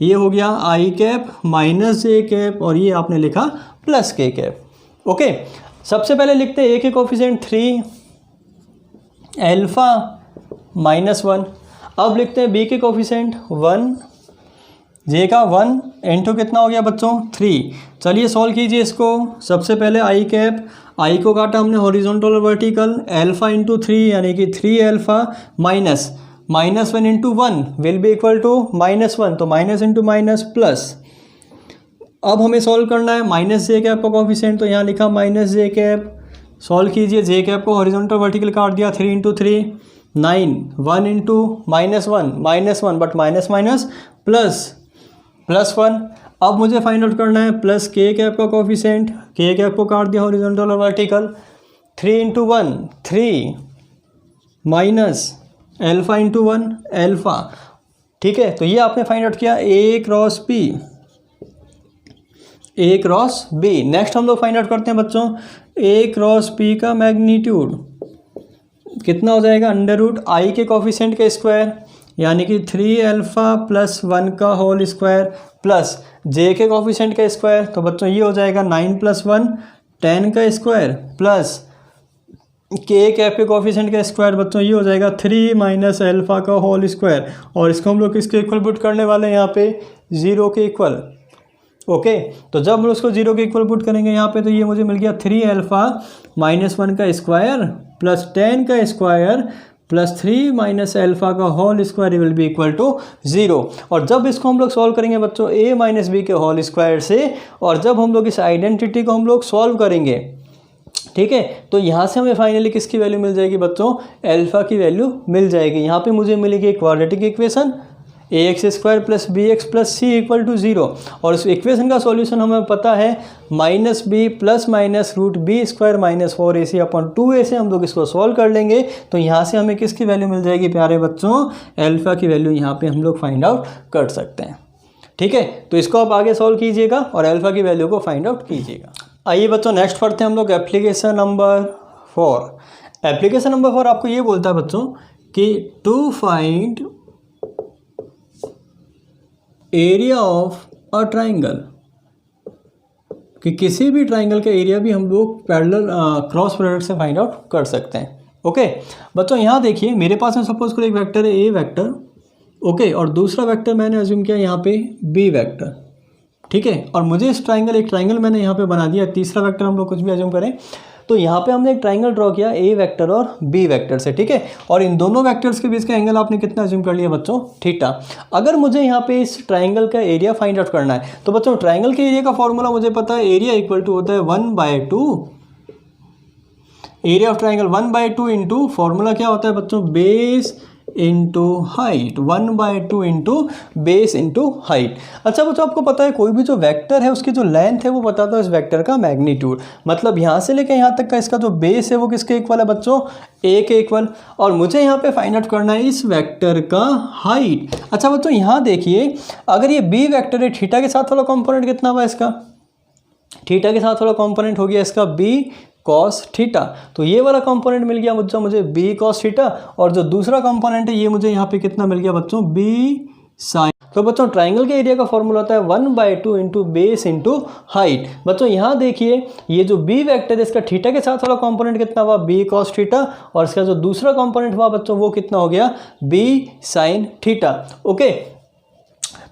ये हो गया आई कैप माइनस जे कैप और ये आपने लिखा प्लस के कैप। ओके, सबसे पहले लिखते हैं ए के कोफिशिएंट 3, एल्फा -1। अब लिखते हैं बी के कोफिशिएंट 1, जे का 1 इंटू कितना हो गया बच्चों 3। चलिए सॉल्व कीजिए इसको। सबसे पहले आई कैप, आई को काटा हमने हॉरिजॉन्टल और वर्टिकल, एल्फा इंटू 3 यानी कि 3 alpha minus -1 into 1 will be equal to -1, तो माइनस इंटू माइनस प्लस। अब हमें सॉल्व करना है माइनस जे कैप का कोफिशिएंट, तो यहाँ लिखा माइनस जे कैप। सॉल्व कीजिए, जे कैप को हॉरिजॉन्टल वर्टिकल काट दिया, 3 into 3 9, 1 into -1 but minus minus plus 1। अब मुझे फाइंड आउट करना है प्लस के कैप का कोफिशिएंट, के कैप को काट दिया हॉरिजॉन्टल और vertical, 3 into 1 3 minus alpha into 1 alpha, ठीक है। तो ये आपने फाइंड आउट किया ए क्रॉस बी। नेक्स्ट हम लोग फाइंड आउट करते हैं बच्चों ए क्रॉस बी का मैग्नीट्यूड कितना हो जाएगा, अंडर रूट आई के कोफिशिएंट का स्क्वायर यानी कि 3 एल्फा प्लस 1 का होल स्क्वायर प्लस जे के कोफिशिएंट का स्क्वायर। तो बच्चों ये हो जाएगा 9 + 1 10 का स्क्वायर प्लस के कैप के कोफिशिएंट का स्क्वायर। बच्चों ये हो जाएगा 3 माइनस एल्फा का होल स्क्वायर, और इसको हम लोग किसके इक्वल पुट करने वाले हैं यहाँ पे 0 के इक्वल। ओके, तो जब हम उसको 0 के इक्वल पुट करेंगे यहाँ पे तो ये मुझे मिल गया 3 एल्फा माइनस 1 का स्क्वायर प्लस 10 का स्क्वायर प्लस 3 माइनस एल्फा का whole square will be equal to 0। और जब इसको हम लोग सॉल्व करेंगे बच्चों a माइनस बी के होल स्क्वायर से, और जब हम लोग इस आइडेंटिटी को हम लोग सॉल्व करेंगे, ठीक है, तो यहाँ से हमें फाइनली किसकी वैल्यू मिल जाएगी बच्चों, एल्फा की वैल्यू मिल जाएगी। यहाँ पे मुझे मिलेगी एक quadratic equation ax² plus bx plus c equal to 0, और इस इक्वेशन का सॉल्यूशन हमें पता है -b plus minus root B square minus 4ac upon 2a से हम लोग इसको सॉल्व कर लेंगे। तो यहाँ से हमें किसकी वैल्यू मिल जाएगी प्यारे बच्चों, एल्फा की वैल्यू यहाँ पे हम लोग फाइंड आउट कर सकते हैं, ठीक है। तो इसको आप आगे सॉल्व कीजिएगा और एल्फा की वैल्यू को फाइंड आउट कीजिएगा। आइए बच्चों नेक्स्ट पढ़ते हैं हम लोग एप्लीकेशन नंबर 4। एप्लीकेशन नंबर 4 आपको ये बोलता है बच्चों कि to find area of a triangle, कि किसी भी ट्राइंगल का एरिया भी हम लोग पैरेलल क्रॉस प्रोडक्ट से फाइंड आउट कर सकते हैं। ओके बच्चों, यहाँ देखिए मेरे पास में सपोज करो एक वेक्टर है ए वेक्टर, ओके, और दूसरा वेक्टर मैंने अज्यूम किया यहाँ पे बी वेक्टर, ठीक है, और मुझे इस ट्राइंगल एक ट्राइंगल मैंने यहाँ पे बना दिया। तीसरा वेक्टर हम लोग कुछ भी अज्यूम करें, तो यहाँ पे हमने एक ट्राइंगल ड्रॉ किया ए वेक्टर और बी वेक्टर से, ठीक है, और इन दोनों वेक्टर्स के बीच का एंगल आपने कितना अज्यूम कर लिया बच्चों, थीटा। अगर मुझे यहाँ पे इस ट्राइंगल का एरिया फाइंड आउट करना है तो बच्चों ट्राइंगल के एरिया का फॉर्मूला मुझे पता है, एरिया इक्वल टू होता है 1/2, area of triangle 1/2 into formula क्या होता है बच्चों, base into height, 1/2 into base into height. अच्छा बच्चों, आपको पता है कोई भी जो वेक्टर है उसकी जो लेंथ है वो बताता है उस वेक्टर का मैग्नीट्यूड। मतलब यहाँ से लेकर यहाँ तक का इसका जो बेस है वो किसके इक्वल है बच्चों, ए के इक्वल, और मुझे यहाँ पे फाइंड आउट करना है इस वेक्टर का हाइट। अच्छा बच्चों, यहाँ देखिए अगर ये बी वेक्टर है, थीटा के साथ वाला कॉम्पोनेंट कितना हुआ इसका, थीटा के साथ वाला कॉम्पोनेंट हो गया इसका बी कॉस थीटा, तो ये वाला कंपोनेंट मिल गया मुझे बी कॉस थीटा, और जो दूसरा कंपोनेंट है ये मुझे यहाँ पे कितना मिल गया बच्चों, बी साइन। तो बच्चों ट्राइंगल के एरिया का फॉर्मूला होता है 1/2 इंटू बेस इंटू हाइट। बच्चों यहाँ देखिए ये जो बी वेक्टर है इसका थीटा के साथ वाला कंपोनेंट कितना हुआ, बी कॉस थीटा, और इसका जो दूसरा कंपोनेंट हुआ बच्चों वो कितना हो गया, बी साइन थीटा। ओके,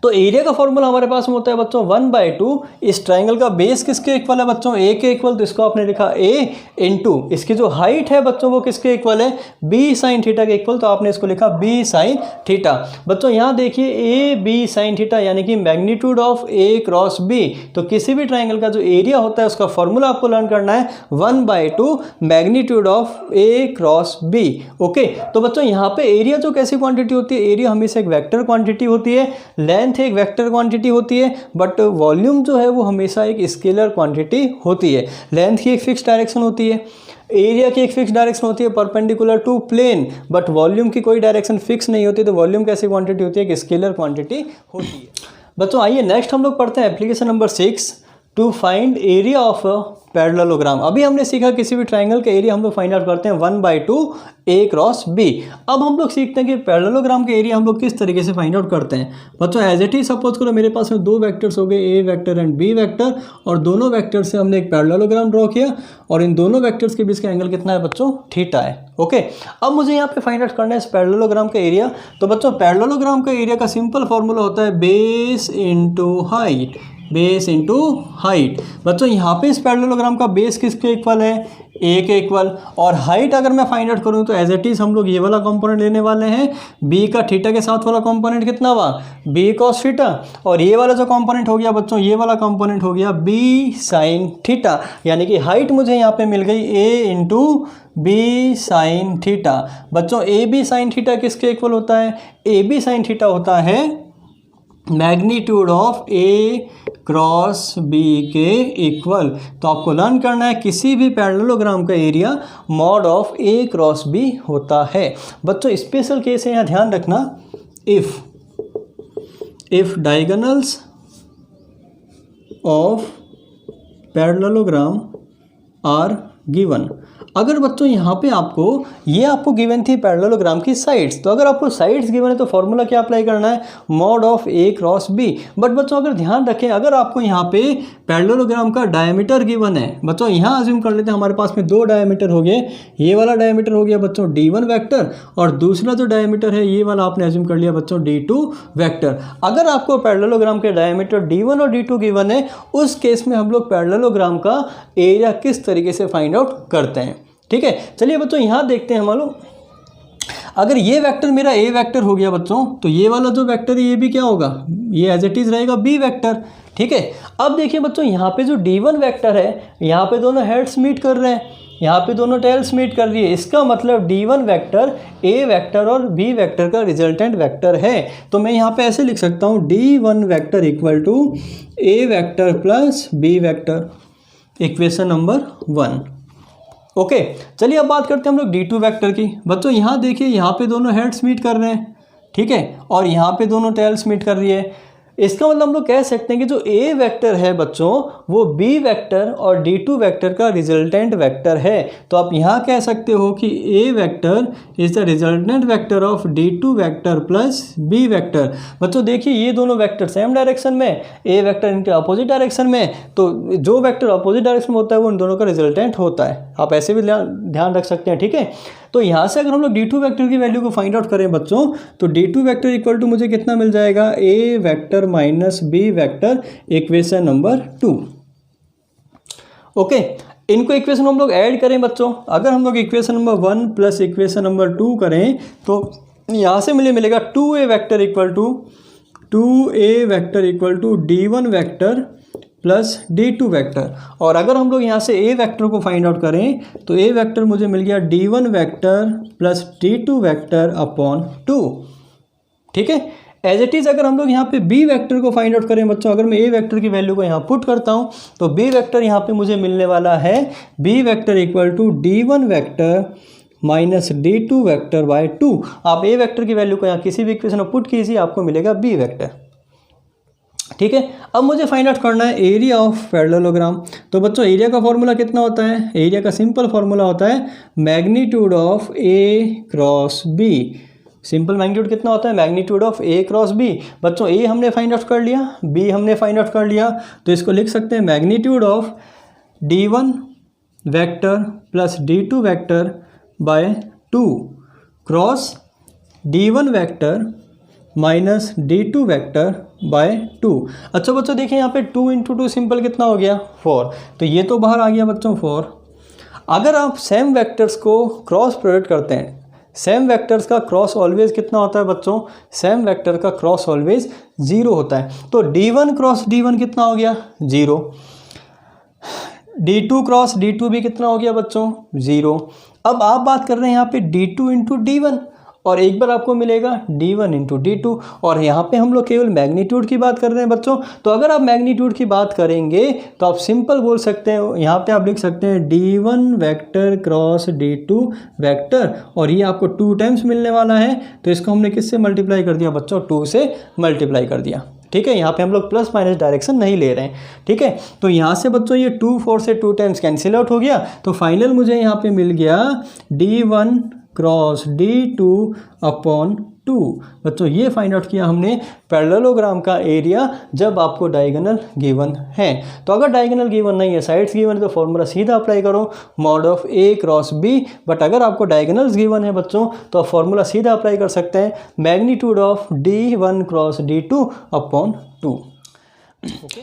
तो एरिया का फॉर्मूला हमारे पास में होता है बच्चों 1/2। इस ट्राइंगल का बेस किसके इक्वल है बच्चों, ए के इक्वल, तो इसको आपने लिखा ए इंटू इसकी जो हाइट है बच्चों वो किसके इक्वल है, बी साइन थीटा के इक्वल, तो आपने इसको लिखा बी साइन थीटा। बच्चों यहाँ देखिए ए बी साइन थीटा यानी कि magnitude of A cross B. तो किसी भी ट्राइंगल का जो एरिया होता है उसका फॉर्मूला आपको लर्न करना है 1/2 magnitude of A cross B. Okay, तो बच्चों यहाँ पे एरिया जो कैसी क्वांटिटी होती है, एरिया हमेशा एक वेक्टर क्वांटिटी होती है, लेंथ एक वेक्टर क्वांटिटी होती है, बट वॉल्यूम जो है वो हमेशा एक स्केलर क्वांटिटी होती है। लेंथ की एक फिक्स डायरेक्शन होती है, एरिया की एक फिक्स डायरेक्शन होती है perpendicular to plane, but volume की कोई डायरेक्शन फिक्स नहीं होती। तो वॉल्यूम कैसी क्वांटिटी होती है, एक स्केलर क्वांटिटी होती है। बच्चों आइए नेक्स्ट हम लोग पढ़ते हैं application number 6 to find area of parallelogram. अभी हमने सीखा किसी भी ट्राइंगल का एरिया हम लोग फाइंड आउट करते हैं 1/2 ए क्रॉस बी। अब हम लोग सीखते हैं कि पैरेललोग्राम के एरिया हम लोग किस तरीके से फाइंड आउट करते हैं। बच्चों एज इट इज सपोज करो मेरे पास में दो वेक्टर्स हो गए, ए वेक्टर एंड बी वेक्टर, और दोनों वेक्टर से हमने एक पैरेललोग्राम ड्रॉ किया और इन दोनों वेक्टर्स के बीच का एंगल कितना है बच्चों, थीटा है। ओके, अब मुझे यहाँ पे फाइंड आउट करना है इस पैरेललोग्राम का एरिया। तो बच्चों पैरेललोग्राम का एरिया का सिंपल फॉर्मूला होता है base into height, base into height. बच्चों यहाँ पे इस पैरेललोग्राम का बेस किसके इक्वल है, ए के इक्वल, और हाइट अगर मैं फाइंड आउट करूँ तो एज इट इज हम लोग ये वाला कंपोनेंट लेने वाले हैं, बी का थीटा के साथ वाला कंपोनेंट कितना हुआ, बी कॉस थीटा, और ये वाला जो कंपोनेंट हो गया बच्चों, ये वाला कंपोनेंट हो गया बी साइन थीटा। यानी कि हाइट मुझे यहाँ पे मिल गई A into B sine theta. बच्चों ए बी साइन थीटा किसके इक्वल होता है, ए बी साइन थीटा होता है magnitude of A cross B के इक्वल। तो आपको लर्न करना है किसी भी पैरेललोग्राम का area mod of A cross B होता है। बच्चों स्पेशल केस है यहाँ ध्यान रखना, if diagonals of parallelogram are given. अगर बच्चों यहाँ पे आपको गिवन थी पैरेललोग्राम की साइड्स, तो अगर आपको साइड्स गिवन है तो फॉर्मूला क्या अप्लाई करना है, mod of A cross B. But बच्चों अगर ध्यान रखें, अगर आपको यहाँ पे पैरेललोग्राम का डायमीटर गिवन है, बच्चों यहाँ अज्यूम कर लेते हैं हमारे पास में दो डायमीटर हो गए, ये वाला डायमीटर हो गया बच्चों D1 वेक्टर, और दूसरा जो डायमीटर है ये वाला आपने अज्यूम कर लिया बच्चों D2 वेक्टर। अगर आपको पैरेललोग्राम के डायमीटर D1 और D2 गिवन है, उस केस में हम लोग पैरेललोग्राम का एरिया किस तरीके से फाइंड आउट करते हैं। ठीक है, चलिए बच्चों यहाँ देखते हैं। मान लो अगर ये वेक्टर मेरा ए वेक्टर हो गया बच्चों, तो ये वाला जो वेक्टर है ये भी क्या होगा, ये एज इट इज रहेगा बी वेक्टर। ठीक है, अब देखिए बच्चों यहाँ पे जो D1 वेक्टर है, यहाँ पे दोनों हेड्स मीट कर रहे हैं, यहाँ पे दोनों टेल्स मीट कर रही है। इसका मतलब D1 वेक्टर ए वेक्टर और बी वेक्टर का रिजल्टेंट वेक्टर है। तो मैं यहाँ पे ऐसे लिख सकता हूँ D1 vector equal to A vector plus B vector, equation number 1। Okay, चलिए अब बात करते हैं हम लोग D2 वेक्टर की। बच्चों यहाँ देखिए, यहाँ पे दोनों हेड्स मीट कर रहे हैं, ठीक है, और यहाँ पे दोनों टेल्स मीट कर रही है। इसका मतलब हम लोग कह सकते हैं कि जो ए वेक्टर है बच्चों वो बी वेक्टर और D2 वेक्टर का रिजल्टेंट वेक्टर है। तो आप यहाँ कह सकते हो कि a vector is the resultant vector of D2 vector plus B vector. बच्चों देखिए ये दोनों वेक्टर सेम डायरेक्शन में, ए वेक्टर इनके अपोजिट डायरेक्शन में, तो जो वेक्टर अपोजिट डायरेक्शन में होता है वो इन दोनों का रिजल्टेंट होता है। आप ऐसे भी ध्यान रख सकते हैं। ठीक है, तो यहाँ से अगर हम लोग D2 वेक्टर की वैल्यू को फाइंड आउट करें बच्चों, तो D2 वेक्टर इक्वल टू मुझे कितना मिल जाएगा, ए vector minus B vector, equation number 2। Okay, इनको इक्वेशन हम लोग ऐड करें बच्चों, अगर हम लोग equation number 1 plus equation number 2 करें तो यहाँ से मिलेगा 2a vector equal to D1 vector plus D2 vector. और अगर हम लोग यहाँ से a वेक्टर को फाइंड आउट करें तो a वेक्टर मुझे मिल गया D1 vector plus D2 vector upon 2। ठीक है, एज इट इज़ अगर हम लोग यहाँ पे b वेक्टर को फाइंड आउट करें बच्चों, अगर मैं a वेक्टर की वैल्यू को यहाँ पुट करता हूँ तो b वेक्टर यहाँ पे मुझे मिलने वाला है b vector equal to D1 vector minus D2 vector by 2। आप a वेक्टर की वैल्यू को यहाँ किसी भी इक्वेशन में पुट कीजिए, आपको मिलेगा b वेक्टर। ठीक है, अब मुझे फाइंड आउट करना है एरिया ऑफ पैरेललोग्राम। तो बच्चों एरिया का फॉर्मूला कितना होता है, एरिया का सिंपल फॉर्मूला होता है magnitude of A cross B. Simple magnitude कितना होता है, magnitude of A cross B. बच्चों ए हमने फाइंड आउट कर लिया, बी हमने फाइंड आउट कर लिया, तो इसको लिख सकते हैं magnitude of D1 vector plus D2 vector by 2 cross D1 vector minus D2 vector by 2। अच्छा बच्चों देखिए यहाँ पे 2 इंटू 2 सिंपल कितना हो गया 4, तो ये तो बाहर आ गया बच्चों 4। अगर आप सेम वेक्टर्स को क्रॉस प्रोडक्ट करते हैं, सेम वेक्टर्स का क्रॉस ऑलवेज कितना होता है बच्चों, सेम वेक्टर का क्रॉस ऑलवेज 0 होता है। तो D1 क्रॉस D1 कितना हो गया 0, D2 क्रॉस D2 भी कितना हो गया बच्चों 0। अब आप बात कर रहे हैं यहाँ पे D2 इंटू D1, और एक बार आपको मिलेगा D1 इंटू D2, और यहाँ पे हम लोग केवल मैग्नीट्यूड की बात कर रहे हैं बच्चों। तो अगर आप मैग्नीट्यूड की बात करेंगे तो आप सिंपल बोल सकते हैं, यहाँ पे आप लिख सकते हैं D1 vector cross D2 vector, और ये आपको 2 टाइम्स मिलने वाला है। तो इसको हमने किससे मल्टीप्लाई कर दिया बच्चों, 2 से मल्टीप्लाई कर दिया। ठीक है, यहाँ पे हम लोग प्लस माइनस डायरेक्शन नहीं ले रहे हैं। ठीक है, तो यहाँ से बच्चों ये 2 4 से 2 टाइम्स कैंसिल आउट हो गया। तो फाइनल मुझे यहाँ पे मिल गया D1 क्रॉस D2 अपॉन 2। बच्चों ये फाइंड आउट किया हमने पैरेललोग्राम का एरिया जब आपको डायगोनल गिवन है। तो अगर डायगोनल गिवन नहीं है, साइड्स गिवन है, तो फॉर्मूला सीधा अप्लाई करो mod of A cross B। But अगर आपको डायगोनल्स गिवन है बच्चों तो आप फॉर्मूला सीधा अप्लाई कर सकते हैं magnitude of D1 cross D2 upon 2।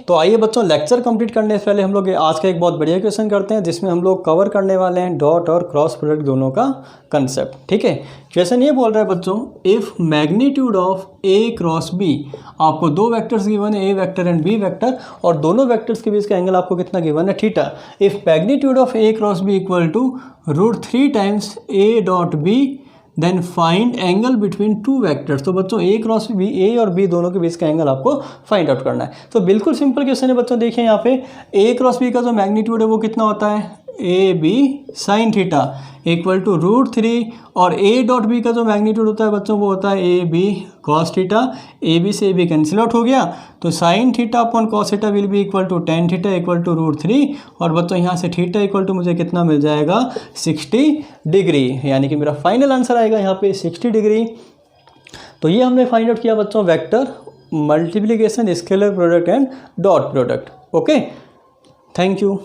तो आइए बच्चों लेक्चर कंप्लीट करने से पहले हम लोग आज का एक बहुत बढ़िया क्वेश्चन करते हैं, जिसमें हम लोग कवर करने वाले हैं डॉट और क्रॉस प्रोडक्ट दोनों का कंसेप्ट। ठीक है, क्वेश्चन ये बोल रहा है बच्चों, if magnitude of A cross B, आपको 2 वेक्टर्स गिवन है, A vector and B vector, और दोनों वेक्टर्स के बीच का एंगल आपको कितना गिवन है theta. If magnitude of A cross B equal to √3 times A dot B, then find angle between 2 vectors. तो बच्चों A क्रॉस B, A और B दोनों के बीच का एंगल आपको फाइंड आउट करना है। तो बिल्कुल सिंपल क्वेश्चन है बच्चों। देखिए यहाँ पे A क्रॉस B का जो मैग्नीट्यूड है वो कितना होता है AB sine theta equal to √3, और A डॉट B का जो मैग्नीट्यूड होता है बच्चों वो होता है AB कॉस थीटा। AB से AB कैंसिल आउट हो गया, तो sine theta upon cos theta will be equal to tan theta equal to √3, और बच्चों यहाँ से थीटा इक्वल टू मुझे कितना मिल जाएगा 60 डिग्री, यानी कि मेरा फाइनल आंसर आएगा यहाँ पे 60 डिग्री। तो ये हमने फाइंड आउट किया बच्चों vector multiplication, scalar product and dot product. Okay, thank you.